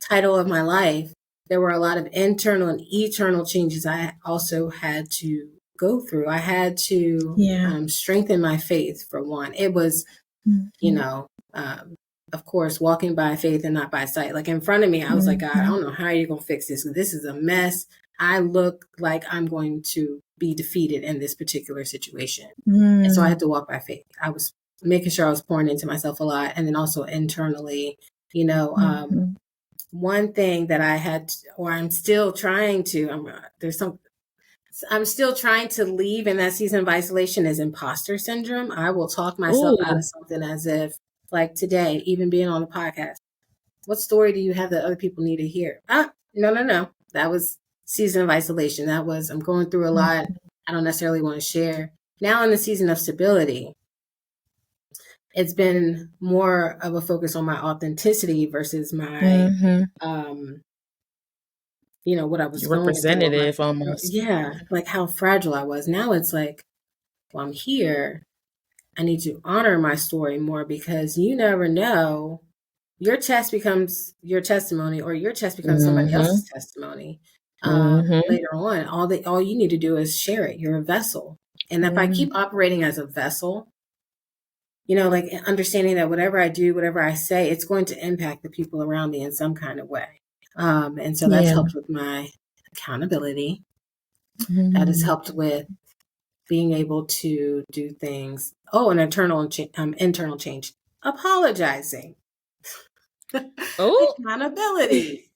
title of my life, there were a lot of internal and eternal changes I also had to go through. I had to strengthen my faith, for one. It was, of course, walking by faith and not by sight. Like in front of me, I was like, God, I don't know how you're going to fix this. This is a mess. I look like I'm going to be defeated in this particular situation. And so I had to walk by faith. I was making sure I was pouring into myself a lot. And then also internally, one thing that I had, or I'm still trying to, I'm still trying to leave in that season of isolation is imposter syndrome. I will talk myself out of something as if, like today, even being on the podcast, what story do you have that other people need to hear? No. That was season of isolation. That was, I'm going through a lot. I don't necessarily want to share. Now in the season of stability, it's been more of a focus on my authenticity versus my, what I was representative going through. Almost. Yeah. Like how fragile I was. Now it's like, well, I'm here. I need to honor my story more because you never know. Your test becomes your testimony, or your test becomes somebody else's testimony later on. All you need to do is share it. You're a vessel. And if I keep operating as a vessel, like understanding that whatever I do, whatever I say, it's going to impact the people around me in some kind of way. And so that's helped with my accountability. That has helped with being able to do things. Oh, an internal change. Apologizing. Accountability.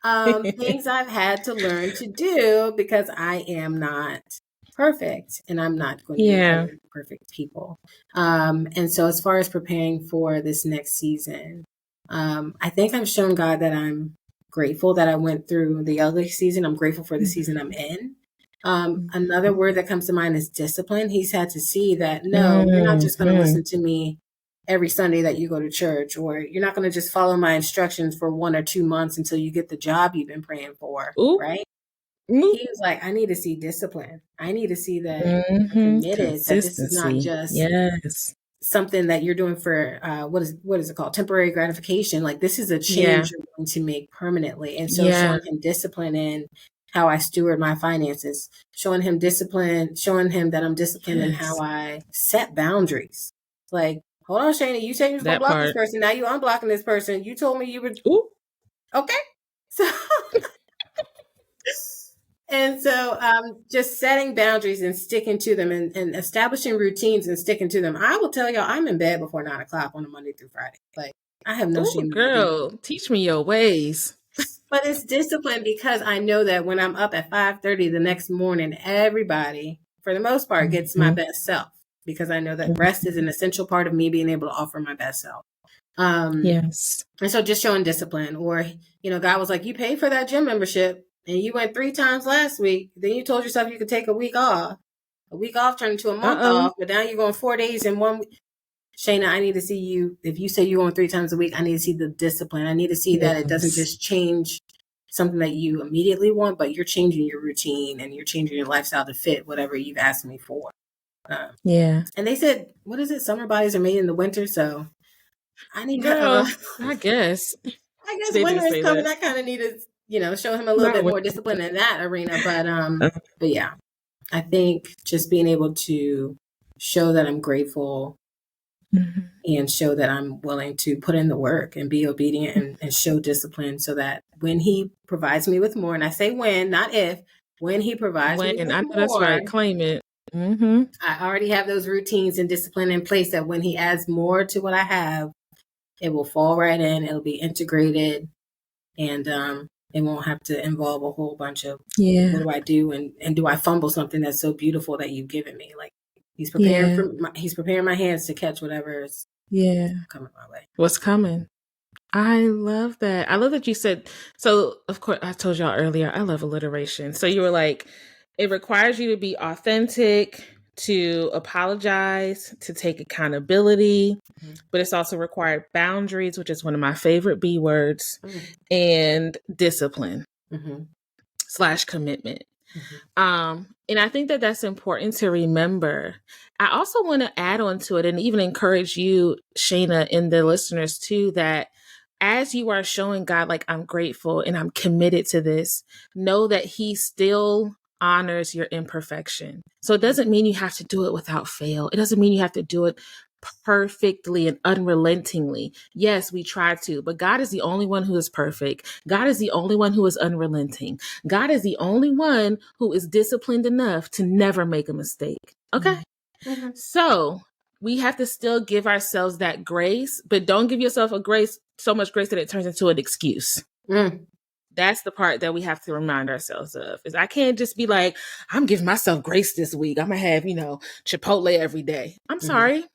Things I've had to learn to do because I am not perfect and I'm not going to be other perfect people. And so as far as preparing for this next season, I think I've shown God that I'm grateful that I went through the ugly season. I'm grateful for the season I'm in. Another word that comes to mind is discipline. He's had to see that, no, you're not just going to listen to me every Sunday that you go to church, or you're not going to just follow my instructions for 1 or 2 months until you get the job you've been praying for, right? He was like, I need to see discipline. I need to see that you're committed, that this is not just something that you're doing for, what is it called? Temporary gratification. Like this is a change you're going to make permanently. And so showing him discipline in how I steward my finances, showing him discipline, showing him that I'm disciplined in how I set boundaries. Like, hold on, Shaina, you said you was going to block this person. Now you unblocking this person. You told me you would. Okay. So, and so just setting boundaries and sticking to them and establishing routines and sticking to them. I will tell y'all, I'm in bed before 9:00 on a Monday through Friday. Like I have no shame. Girl, teach me your ways. But it's discipline because I know that when I'm up at 5:30 the next morning, everybody, for the most part, gets my best self because I know that rest is an essential part of me being able to offer my best self. And so just showing discipline, or, God was like, you paid for that gym membership and you went 3 times last week. Then you told yourself you could take a week off. A week off turned into a month off, but now you're going 4 days in 1 week. Shaina, I need to see you. If you say you're going 3 times a week, I need to see the discipline. I need to see that it doesn't just change something that you immediately want, but you're changing your routine and you're changing your lifestyle to fit whatever you've asked me for. And they said, what is it? Summer bodies are made in the winter. So I need to, I guess winter is coming. I kind of need to, show him a little bit more discipline in that arena. But yeah, I think just being able to show that I'm grateful and show that I'm willing to put in the work and be obedient and show discipline so that when he provides me with more, and I say when, not if, when he provides me with more. That's right, claim it. I already have those routines and discipline in place that when he adds more to what I have, it will fall right in. It'll be integrated, and it won't have to involve a whole bunch of what do I do and do I fumble something that's so beautiful that you've given me? Like he's preparing he's preparing my hands to catch whatever is coming my way. What's coming? I love that. I love that you said. So of course, I told y'all earlier, I love alliteration. So you were like, it requires you to be authentic, to apologize, to take accountability, but it's also required boundaries, which is one of my favorite B words, and discipline / commitment. And I think that that's important to remember. I also want to add on to it and even encourage you, Shaina, and the listeners too, that as you are showing God, like, I'm grateful and I'm committed to this, know that he still honors your imperfection. So it doesn't mean you have to do it without fail. It doesn't mean you have to do it perfectly and unrelentingly. Yes, we try to, but God is the only one who is perfect. God is the only one who is unrelenting. God is the only one who is disciplined enough to never make a mistake. Okay? Mm-hmm. So we have to still give ourselves that grace, but don't give yourself so much grace that it turns into an excuse. Mm. That's the part that we have to remind ourselves of. Is I can't just be like, I'm giving myself grace this week. I'm gonna have, Chipotle every day. I'm sorry.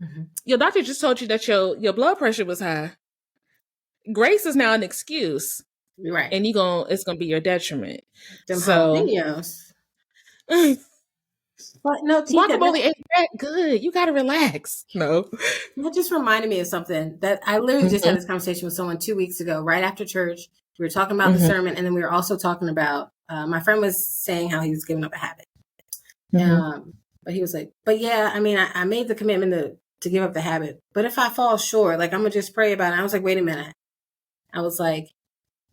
Mm-hmm. Your doctor just told you that your blood pressure was high. Grace is now an excuse. Right. And it's gonna be your detriment. Them So jalapenos. But no, Tika, guacamole ain't that good. You gotta relax. No. that just reminded me of something that I literally just had this conversation with someone 2 weeks ago, right after church. We were talking about the sermon, and then we were also talking about my friend was saying how he was giving up a habit. But he was like, but yeah, I mean, I made the commitment to give up the habit. But if I fall short, like, I'm going to just pray about it. I was like, wait a minute. I was like,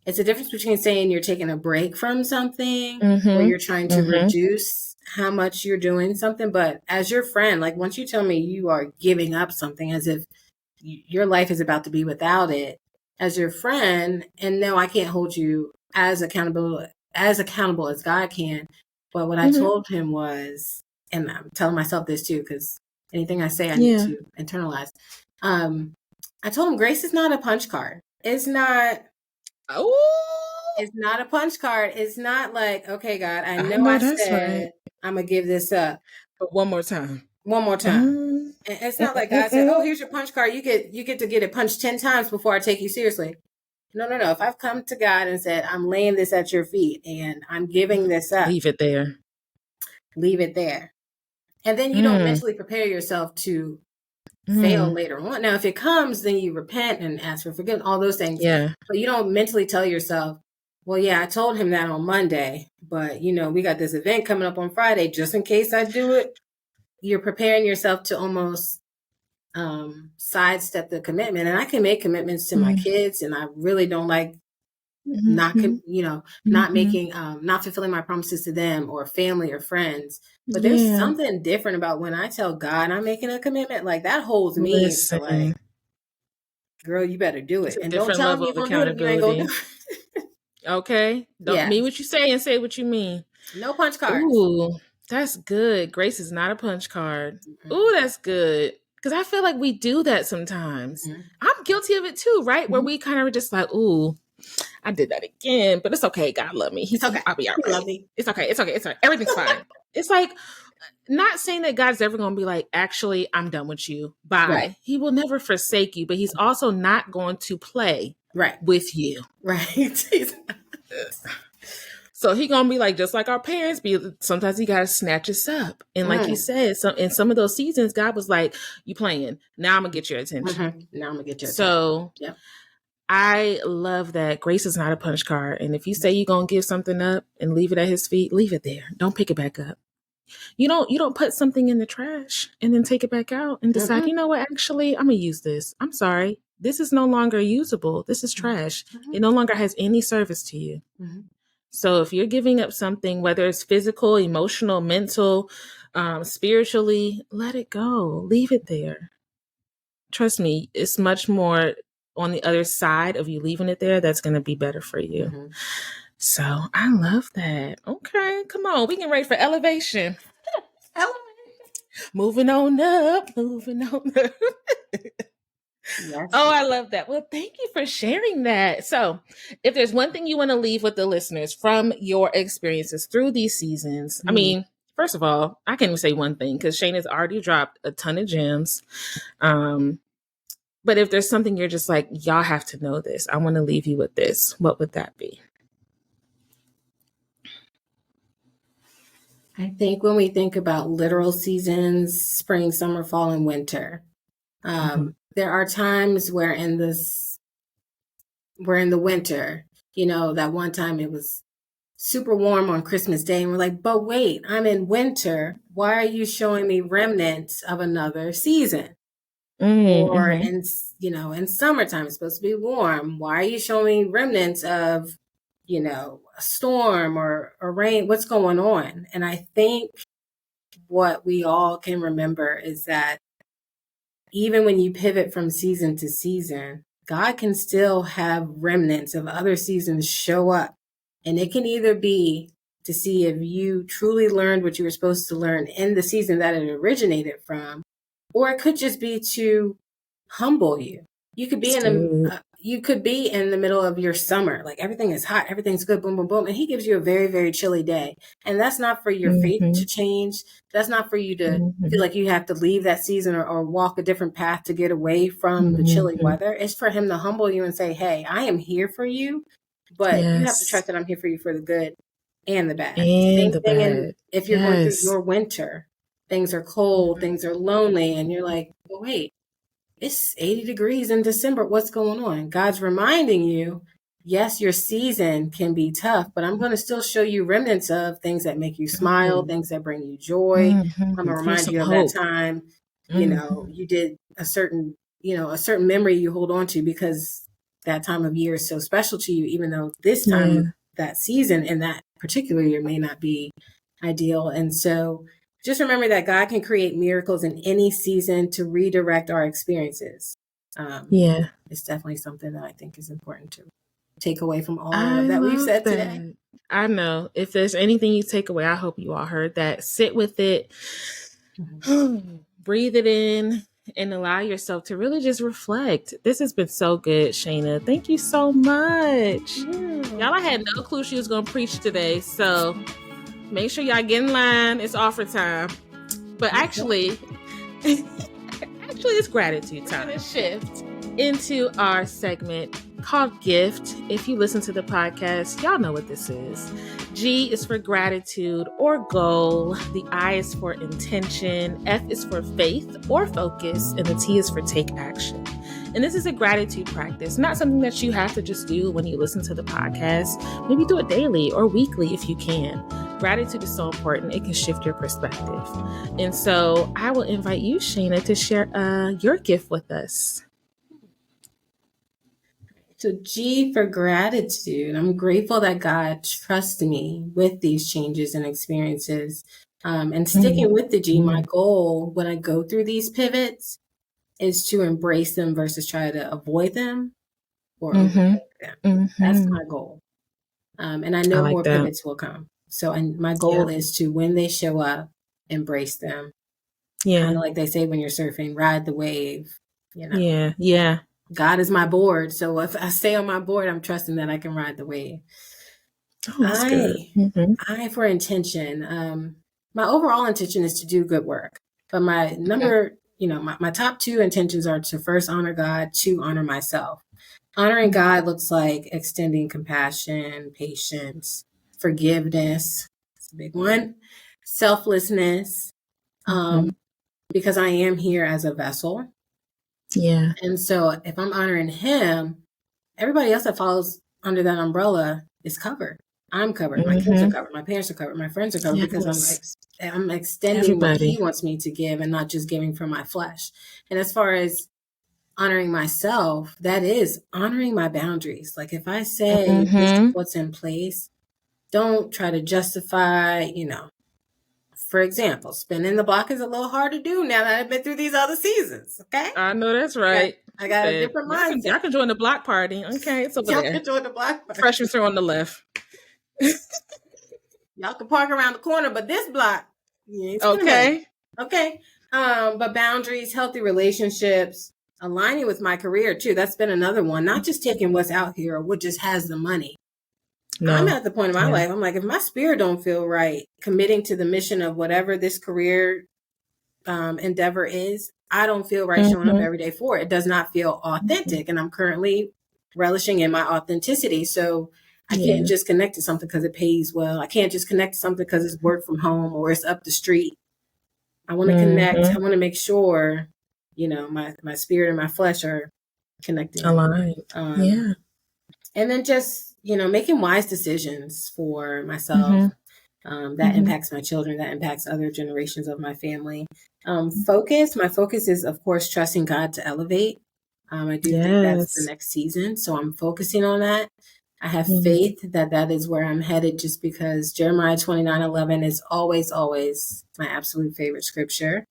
it's a difference between saying you're taking a break from something or you're trying to reduce how much you're doing something. But as your friend, like, once you tell me you are giving up something as if your life is about to be without it, as your friend, and no, I can't hold you as accountable as God can. But what I told him was, and I'm telling myself this too, because anything I say, I need to internalize. I told him grace is not a punch card. It's not. Oh, It's not a punch card. It's not like, okay, God, I know I said right. I'm gonna give this up, but one more time. And it's not like God said, oh, here's your punch card. You get to get it punched 10 times before I take you seriously. No. If I've come to God and said, I'm laying this at your feet and I'm giving this up. Leave it there. And then you don't mentally prepare yourself to fail later on. Now, if it comes, then you repent and ask for forgiveness, all those things. Yeah. But you don't mentally tell yourself, well, yeah, I told him that on Monday, but we got this event coming up on Friday, just in case I do it. You're preparing yourself to almost sidestep the commitment. And I can make commitments to my kids, and I really don't like not making, not fulfilling my promises to them or family or friends. But there's something different about when I tell God I'm making a commitment, like that holds me to like, girl, you better do it. And don't tell me you're going to do it if you ain't going to do it. Okay. Don't mean what you say and say what you mean. No punch cards. Ooh, that's good. Grace is not a punch card. Ooh, that's good. Because I feel like we do that sometimes. I'm guilty of it too, right? Where we kind of just like, ooh, I did that again, but it's okay. God love me. It's okay. I'll be all right. It's okay. Everything's fine. It's like, not saying that God's ever going to be like, actually, I'm done with you. Bye. Right. He will never forsake you, but he's also not going to play with you. Right. So he going to be like, just like our parents be, sometimes he got to snatch us up. And like you said, in some of those seasons, God was like, you playing. Now I'm going to get your attention. Now I'm going to get your attention. So I love that grace is not a punch card. And if you say you're going to give something up and leave it at his feet, leave it there. Don't pick it back up. You don't put something in the trash and then take it back out and decide, you know what, actually, I'm going to use this. I'm sorry. This is no longer usable. This is trash. It no longer has any service to you. So if you're giving up something, whether it's physical, emotional, mental, spiritually, let it go. Leave it there. Trust me, it's much more on the other side of you leaving it there that's going to be better for you. So I love that. Okay, come on. We can ready for elevation. Moving on up. Yes. Oh, I love that. Well, thank you for sharing that. So if there's one thing you want to leave with the listeners from your experiences through these seasons, I mean, first of all, I can't even say one thing because Shaina's already dropped a ton of gems. But if there's something you're just like, y'all have to know this, I want to leave you with this, what would that be? I think when we think about literal seasons, spring, summer, fall, and winter, there are times where in the winter, that one time it was super warm on Christmas Day, and we're like, but wait, I'm in winter. Why are you showing me remnants of another season? Or in summertime, it's supposed to be warm. Why are you showing me remnants of, a storm or rain? What's going on? And I think what we all can remember is that even when you pivot from season to season, God can still have remnants of other seasons show up. And it can either be to see if you truly learned what you were supposed to learn in the season that it originated from, or it could just be to humble you. You could be in the middle of your summer, like everything is hot, everything's good, boom, boom, boom, and he gives you a very, very chilly day. And that's not for your faith to change. That's not for you to feel like you have to leave that season or walk a different path to get away from the chilly weather. It's for him to humble you and say, hey, I am here for you, but you have to trust that I'm here for you for the good and the bad. Same thing if you're going through your winter, things are cold, things are lonely, and you're like, well, wait, it's 80 degrees in December. What's going on? God's reminding you, yes, your season can be tough, but I'm going to still show you remnants of things that make you smile, things that bring you joy. I'm going to remind you of that time, you did a certain memory you hold on to because that time of year is so special to you, even though this time, that season and that particular year may not be ideal. And so just remember that God can create miracles in any season to redirect our experiences. It's definitely something that I think is important to take away from all that we've said today. I know. If there's anything you take away, I hope you all heard that. Sit with it, breathe it in, and allow yourself to really just reflect. This has been so good, Shaina. Thank you so much. Y'all, I had no clue she was going to preach today, so make sure y'all get in line. It's offer time. But actually, it's gratitude time. Let's shift into our segment called Gift. If you listen to the podcast, y'all know what this is. G is for gratitude or goal. The I is for intention. F is for faith or focus. And the T is for take action. And this is a gratitude practice, not something that you have to just do when you listen to the podcast. Maybe do it daily or weekly if you can. Gratitude is so important. It can shift your perspective. And so I will invite you, Shaina, to share your gift with us. So G for gratitude. I'm grateful that God trusts me with these changes and experiences. And sticking with the G, my goal when I go through these pivots is to embrace them versus try to avoid them or overtake them. That's my goal. And I know more pivots will come. So my goal is to, when they show up, embrace them. Kind of like they say when you're surfing, ride the wave. God is my board. So if I stay on my board, I'm trusting that I can ride the wave. I for intention. My overall intention is to do good work. But my number, my top two intentions are to first honor God, to honor myself. Honoring God looks like extending compassion, patience, forgiveness. That's a big one. Selflessness. Because I am here as a vessel. And so if I'm honoring him, everybody else that falls under that umbrella is covered. I'm covered. My kids are covered. My parents are covered. My friends are covered because I'm extending what he wants me to give and not just giving from my flesh. And as far as honoring myself, that is honoring my boundaries. Like if I say this is what's in place, don't try to justify, For example, spinning the block is a little hard to do now that I've been through these other seasons. Okay, I know that's right. I got a different mindset. Y'all can join the block party. Okay, it's over there. Y'all can join the block party. Freshmen are on the left. Y'all can park around the corner, but this block, okay. But boundaries, healthy relationships, aligning with my career too. That's been another one. Not just taking what's out here or what just has the money. No. I'm at the point in my life, I'm like, if my spirit don't feel right, committing to the mission of whatever this career endeavor is, I don't feel right showing up every day for it. It does not feel authentic. And I'm currently relishing in my authenticity. So I can't just connect to something because it pays well. I can't just connect to something because it's work from home or it's up the street. I want to connect. I want to make sure, my spirit and my flesh are connecting. Aligned. And then just, making wise decisions for myself. That impacts my children, that impacts other generations of my family. My focus is, of course, trusting God to elevate. I do think that's the next season. So I'm focusing on that. I have faith that is where I'm headed, just because Jeremiah 29:11 is always, always my absolute favorite scripture.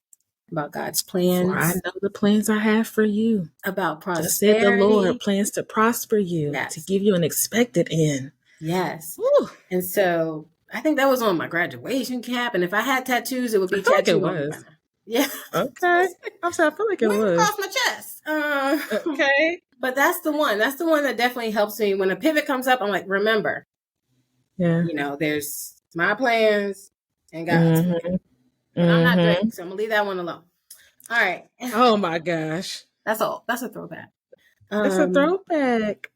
about God's For I plans, know the plans I have for you. about Just said the Lord prosperity. plans to prosper you, to Yes. give you an expected end. Yes. Whew. And so I think that was on my graduation cap. And if I had tattoos, it would I be feel like it tattooed on me by was. now. Yeah. Okay. I'm sorry, I feel like it Right was. across my chest. Okay. But that's the one. That's the one that definitely helps me. When a pivot comes up, I'm like, remember, Yeah. there's my plans and God's Mm-hmm. plan. But I'm not Mm-hmm. Drake, so I'm going to leave that one alone. All right. Oh my gosh. That's all. That's a throwback. That's a throwback.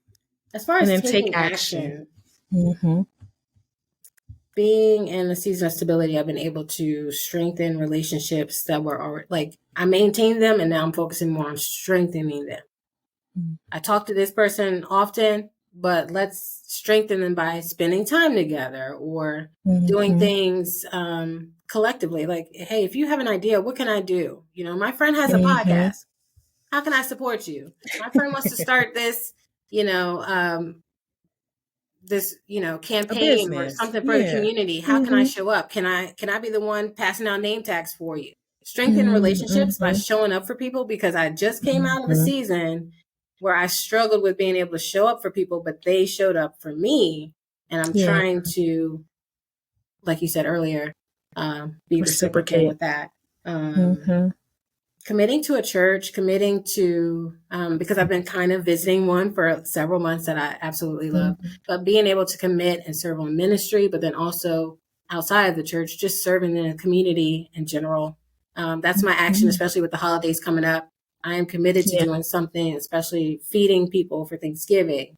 As far And as then take taking action. action, being in a season of stability, I've been able to strengthen relationships that were already, like, I maintained them and now I'm focusing more on strengthening them. I talk to this person often, but let's strengthen them by spending time together or doing things collectively. Like, hey, if you have an idea, what can I do? My friend has a podcast. How can I support you? My friend wants to start this, A campaign or business. something for the Yeah. community. How can I show up? Can I be the one passing out name tags for you? Strengthen relationships by showing up for people, because I just came out of a season where I struggled with being able to show up for people, but they showed up for me. And I'm trying to, like you said earlier, be reciprocal with that. Committing to a church, committing to, because I've been kind of visiting one for several months that I absolutely love, but being able to commit and serve on ministry, but then also outside of the church, just serving in a community in general. That's my action, especially with the holidays coming up. I am committed to doing something, especially feeding people for Thanksgiving,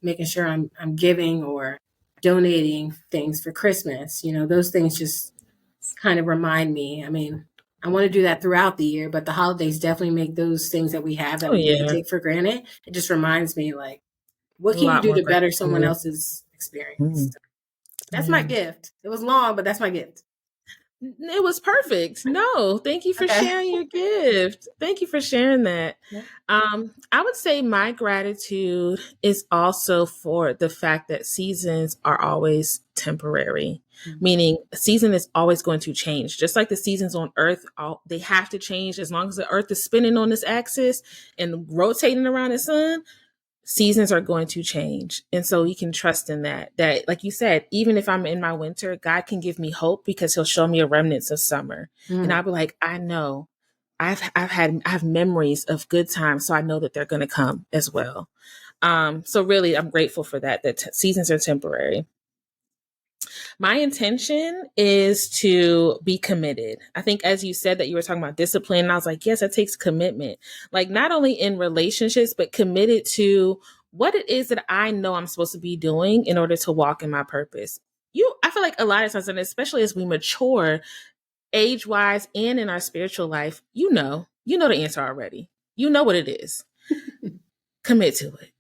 making sure I'm giving or donating things for Christmas. Those things just kind of remind me. I mean, I want to do that throughout the year, but the holidays definitely make those things that we have that we may take for granted. It just reminds me, like, what can you do to better someone else's experience? That's my gift. It was long, but that's my gift. It was perfect. No, thank you for sharing your gift. Thank you for sharing that. Yeah. I would say my gratitude is also for the fact that seasons are always temporary, meaning a season is always going to change. Just like the seasons on Earth, they have to change as long as the Earth is spinning on this axis and rotating around the sun. Seasons are going to change. And so you can trust in that, like you said, even if I'm in my winter, God can give me hope because he'll show me a remnants of summer. And I'll be like, I know I have memories of good times. So I know that they're going to come as well. So really, I'm grateful for that seasons are temporary. My intention is to be committed. I think, as you said, that you were talking about discipline, and I was like, yes, it takes commitment. Like, not only in relationships, but committed to what it is that I know I'm supposed to be doing in order to walk in my purpose. I feel like a lot of times, and especially as we mature, age-wise and in our spiritual life, you know the answer already. You know what it is. Commit to it.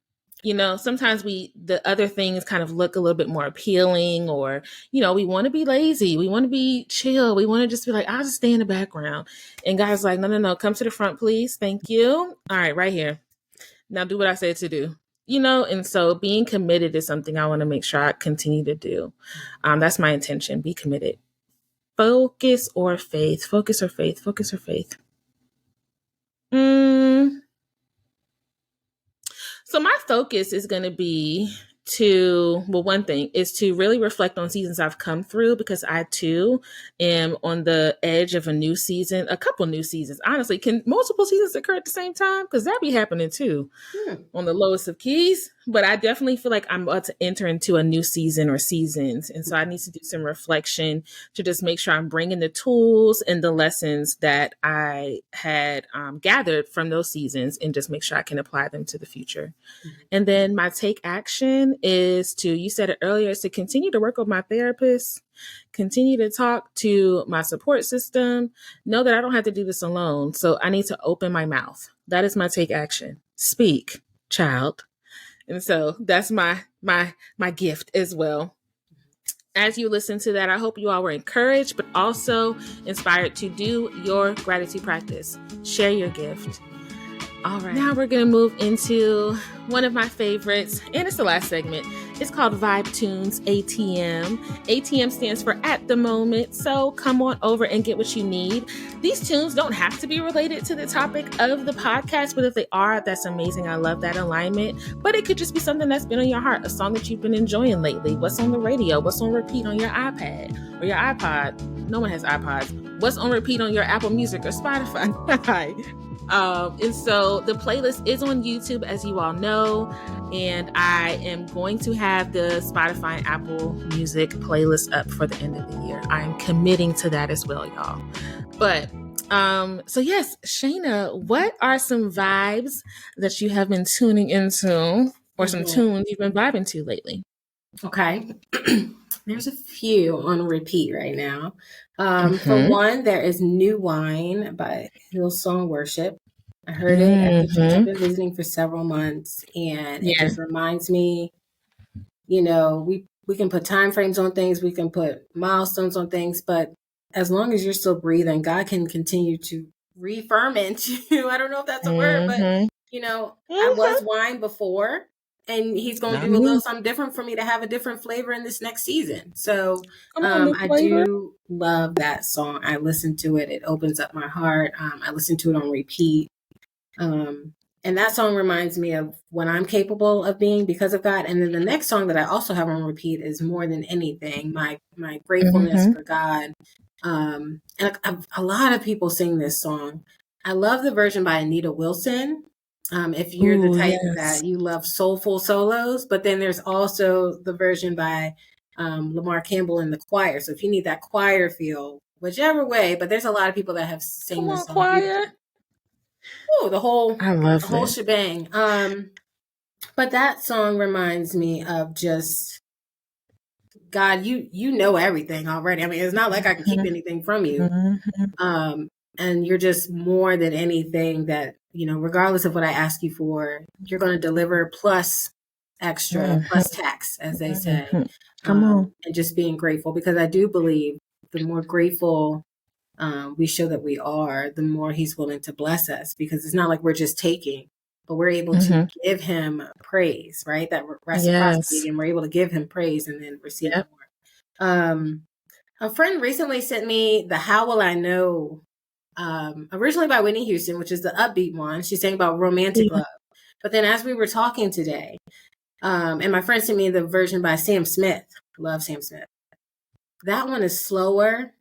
Sometimes the other things kind of look a little bit more appealing, or, we want to be lazy. We want to be chill. We want to just be like, I'll just stay in the background. And God's like, no, come to the front, please. Thank you. All right, right here. Now do what I said to do, and so being committed is something I want to make sure I continue to do. That's my intention. Be committed. Focus or faith. Focus or faith. Focus or faith. So my focus is going to be one thing is to really reflect on seasons I've come through, because I too am on the edge of a couple new seasons. Honestly, can multiple seasons occur at the same time? Because that be happening too on the lowest of keys. But I definitely feel like I'm about to enter into a new season or seasons. And so I need to do some reflection to just make sure I'm bringing the tools and the lessons that I had gathered from those seasons, and just make sure I can apply them to the future. And then my take action is you said it earlier, is to continue to work with my therapist, continue to talk to my support system, know that I don't have to do this alone. So I need to open my mouth. That is my take action. Speak, child. And so that's my gift as well. As you listen to that, I hope you all were encouraged, but also inspired to do your gratitude practice. Share your gift. All right. Now we're going to move into one of my favorites, and it's the last segment, It's called Vibe Tunes ATM. ATM stands for at the moment. So come on over and get what you need. These tunes don't have to be related to the topic of the podcast, but if they are, that's amazing. I love that alignment. But it could just be something that's been on your heart, a song that you've been enjoying lately. What's on the radio? What's on repeat on your iPad or your iPod? No one has iPods. What's on repeat on your Apple Music or Spotify? And so the playlist is on YouTube, as you all know, and I am going to have the Spotify and Apple Music playlist up for the end of the year. I'm committing to that as well, y'all. But so yes, Shaina, what are some vibes that you have been tuning into, or some tunes you've been vibing to lately? Okay. There's a few on repeat right now. For one, there is New Wine by Hillsong Worship. I heard it at the church I've been visiting for several months, and it just reminds me, you know, we can put time frames on things, we can put milestones on things, but as long as you're still breathing, God can continue to re-ferment you. I don't know if that's a word, but you know, I was wine before, and he's going to do a little something different for me to have a different flavor in this next season. So I do love that song. I listen to it. It opens up my heart. I listen to it on repeat. And that song reminds me of what I'm capable of being because of God. And then the next song that I also have on repeat is More Than Anything, my gratefulness for God. And a lot of people sing this song. I love the version by Anita Wilson. If you're the type that you love soulful solos, but then there's also the version by Lamar Campbell and the choir. So if you need that choir feel, whichever way, but there's a lot of people that have sing this song. Choir. Oh, the whole shebang. But that song reminds me of just God, you know everything already. I mean, it's not like I can keep anything from you. And you're just more than anything that, you know, regardless of what I ask you for, you're going to deliver plus extra, plus tax, as they say. Come on. And just being grateful, because I do believe the more grateful we show that we are, the more he's willing to bless us, because it's not like we're just taking, but we're able to give him praise, right? That reciprocity, and we're able to give him praise and then receive more. A friend recently sent me the How Will I Know, originally by Whitney Houston, which is the upbeat one. She's saying about romantic love. But then as we were talking today, and my friend sent me the version by Sam Smith. Love Sam Smith. That one is slower,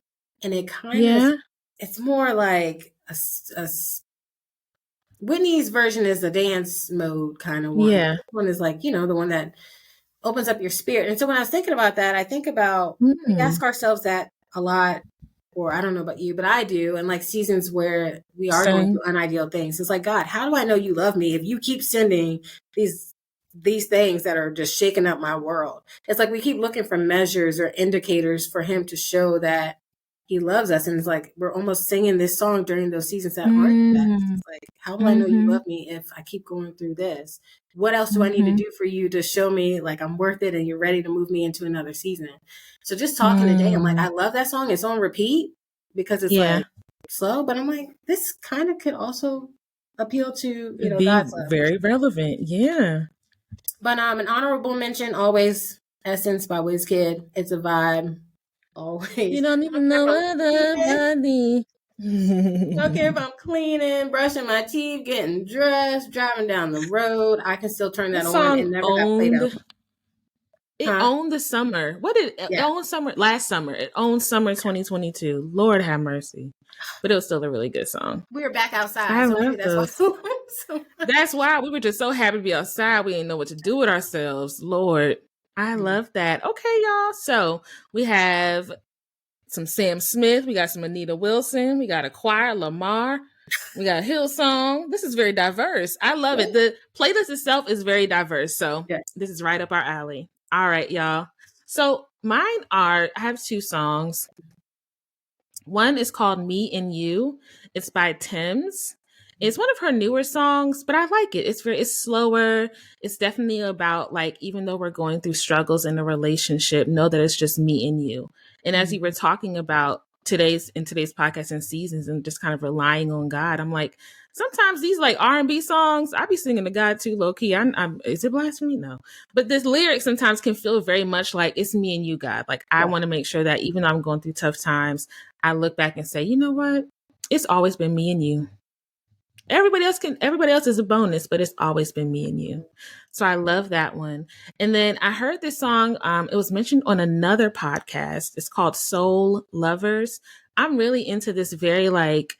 and it kind of, it's more like a Whitney's version is a dance mode kind of one. This one is like, you know, the one that opens up your spirit. And so when I was thinking about that, I think about, we ask ourselves that a lot, or I don't know about you, but I do. And like seasons where we are going through unideal things. It's like, God, how do I know you love me if you keep sending these things that are just shaking up my world? It's like we keep looking for measures or indicators for him to show that he loves us. And it's like we're almost singing this song during those seasons that aren't the best. It's like, how will I know you love me if I keep going through this? What else do I need to do for you to show me like I'm worth it and you're ready to move me into another season? So just talking today, I'm like, I love that song. It's on repeat because it's like slow, but I'm like, this kind of could also appeal to, you know, God's love. Very relevant. Yeah. But an honorable mention, always Essence by WizKid. It's a vibe. Always. You don't even know other. Don't care if I'm cleaning, brushing my teeth, getting dressed, driving down the road. I can still turn that on and never got played out. It owned the summer. What did it own summer? Last summer. It owned summer 2022. Lord have mercy. But it was still a really good song. We were back outside. I love that's why. That's why we were just so happy to be outside. We didn't know what to do with ourselves. Lord, I love that. Okay, y'all. So we have some Sam Smith. We got some Anita Wilson. We got a choir, Lamar. We got Hillsong. This is very diverse. I love it. The playlist itself is very diverse. So this is right up our alley. All right, y'all. So I have two songs. One is called Me and You. It's by Thames. It's one of her newer songs, but I like it. It's slower. It's definitely about like, even though we're going through struggles in a relationship, know that it's just me and you. And as you were talking about today's podcast and seasons and just kind of relying on God, I'm like, sometimes these like R&B songs, I be singing to God too, low key. I'm is it blasphemy? No. But this lyric sometimes can feel very much like it's me and you, God. Like I want to make sure that even though I'm going through tough times, I look back and say, you know what? It's always been me and you. Everybody else is a bonus, but it's always been me and you. So I love that one. And then I heard this song. It was mentioned on another podcast. It's called Soul Lovers. I'm really into this very like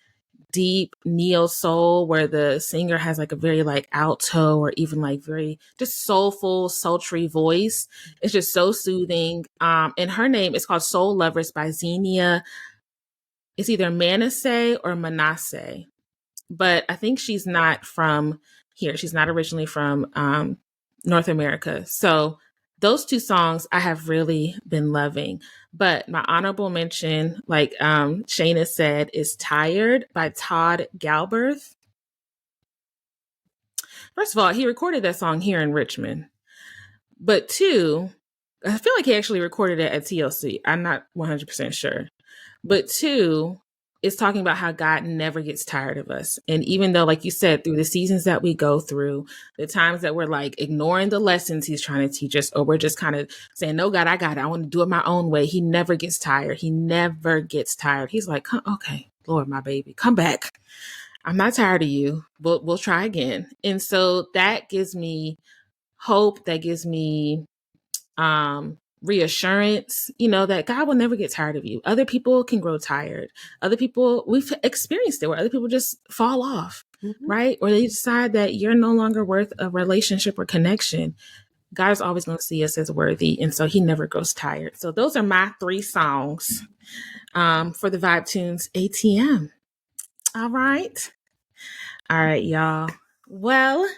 deep neo soul where the singer has like a very like alto or even like very just soulful, sultry voice. It's just so soothing. And her name is called Soul Lovers by Xenia. It's either Manasseh or Manasseh. But I think she's not from here. She's not originally from North America. So those two songs I have really been loving. But my honorable mention, like Shaina said, is Tired by Todd Galberth. First of all, he recorded that song here in Richmond. But two, I feel like he actually recorded it at TLC. I'm not 100% sure. But two, is talking about how God never gets tired of us. And even though, like you said, through the seasons that we go through, the times that we're like ignoring the lessons he's trying to teach us, or we're just kind of saying, no, God, I got it. I want to do it my own way. He never gets tired. He never gets tired. He's like, okay, Lord, my baby, come back. I'm not tired of you. We'll try again. And so that gives me hope. That gives me reassurance, that God will never get tired of you. Other people can grow tired. Other people, we've experienced it where other people just fall off, right? Or they decide that you're no longer worth a relationship or connection. God is always going to see us as worthy. And so he never grows tired. So those are my 3 songs for the Vibe Tunes ATM. All right, y'all. Well,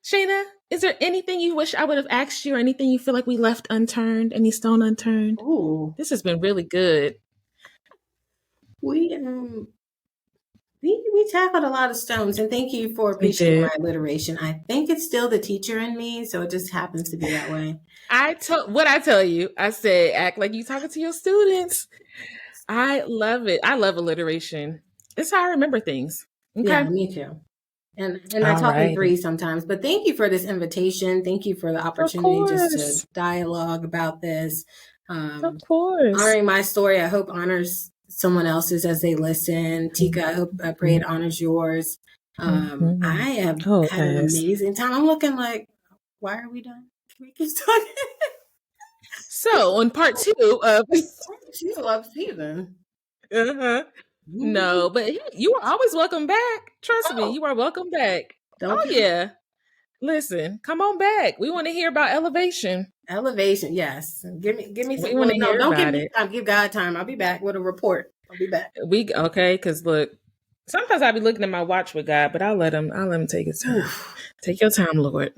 Shaina, is there anything you wish I would have asked you or anything you feel like we left unturned, any stone unturned? Ooh. This has been really good. We tackled a lot of stones, and thank you for appreciating my alliteration. I think it's still the teacher in me, so it just happens to be that way. What I tell you, I said, act like you talking to your students. I love it. I love alliteration. It's how I remember things. Okay? Yeah, me too. And I talk in 3 sometimes, but thank you for this invitation. Thank you for the opportunity just to dialogue about this. Of course. Honoring my story, I hope honors someone else's as they listen. Tika, I pray it honors yours. I have had an amazing time. I'm looking like, why are we done? Can we keep talking? So on part 2 of season. No, but you are always welcome back. Trust me, you are welcome back. Yeah. Listen, come on back. We want to hear about elevation. Elevation, yes. Give me some. We want to hear about it. Give God time. I'll be back with a report. I'll be back. Because look, sometimes I'll be looking at my watch with God, but I'll let him take his time. Take your time, Lord.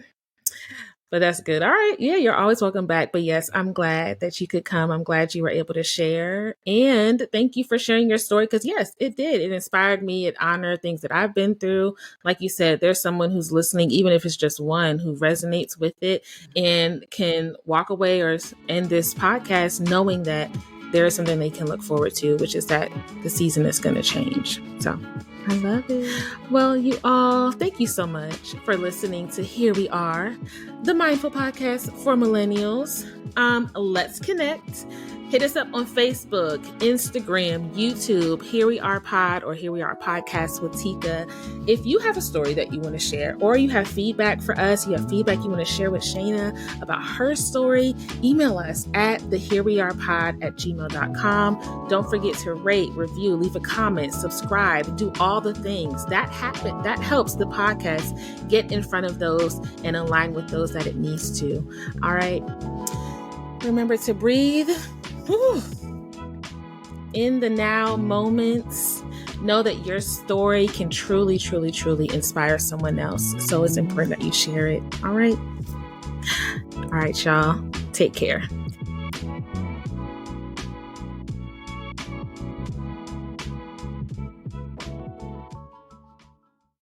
But that's good. All right. Yeah, you're always welcome back. But yes, I'm glad that you could come. I'm glad you were able to share. And thank you for sharing your story. Because yes, it did. It inspired me. It honored things that I've been through. Like you said, there's someone who's listening, even if it's just one, who resonates with it and can walk away or end this podcast knowing that there is something they can look forward to, which is that the season is going to change. So I love it. Well, you all, thank you so much for listening to Here We Are, the Mindful Podcast for Millennials. Let's connect. Hit us up on Facebook, Instagram, YouTube, Here We Are Pod or Here We Are Podcast with Teka. If you have a story that you want to share or you have feedback for us, you have feedback you want to share with Shaina about her story, email us at theherwearepod@gmail.com. Don't forget to rate, review, leave a comment, subscribe, do all the things. That helps the podcast get in front of those and align with those that it needs to. All right. Remember to breathe. In the now moments, know that your story can truly, truly, truly inspire someone else. So it's important that you share it. All right, y'all. Take care.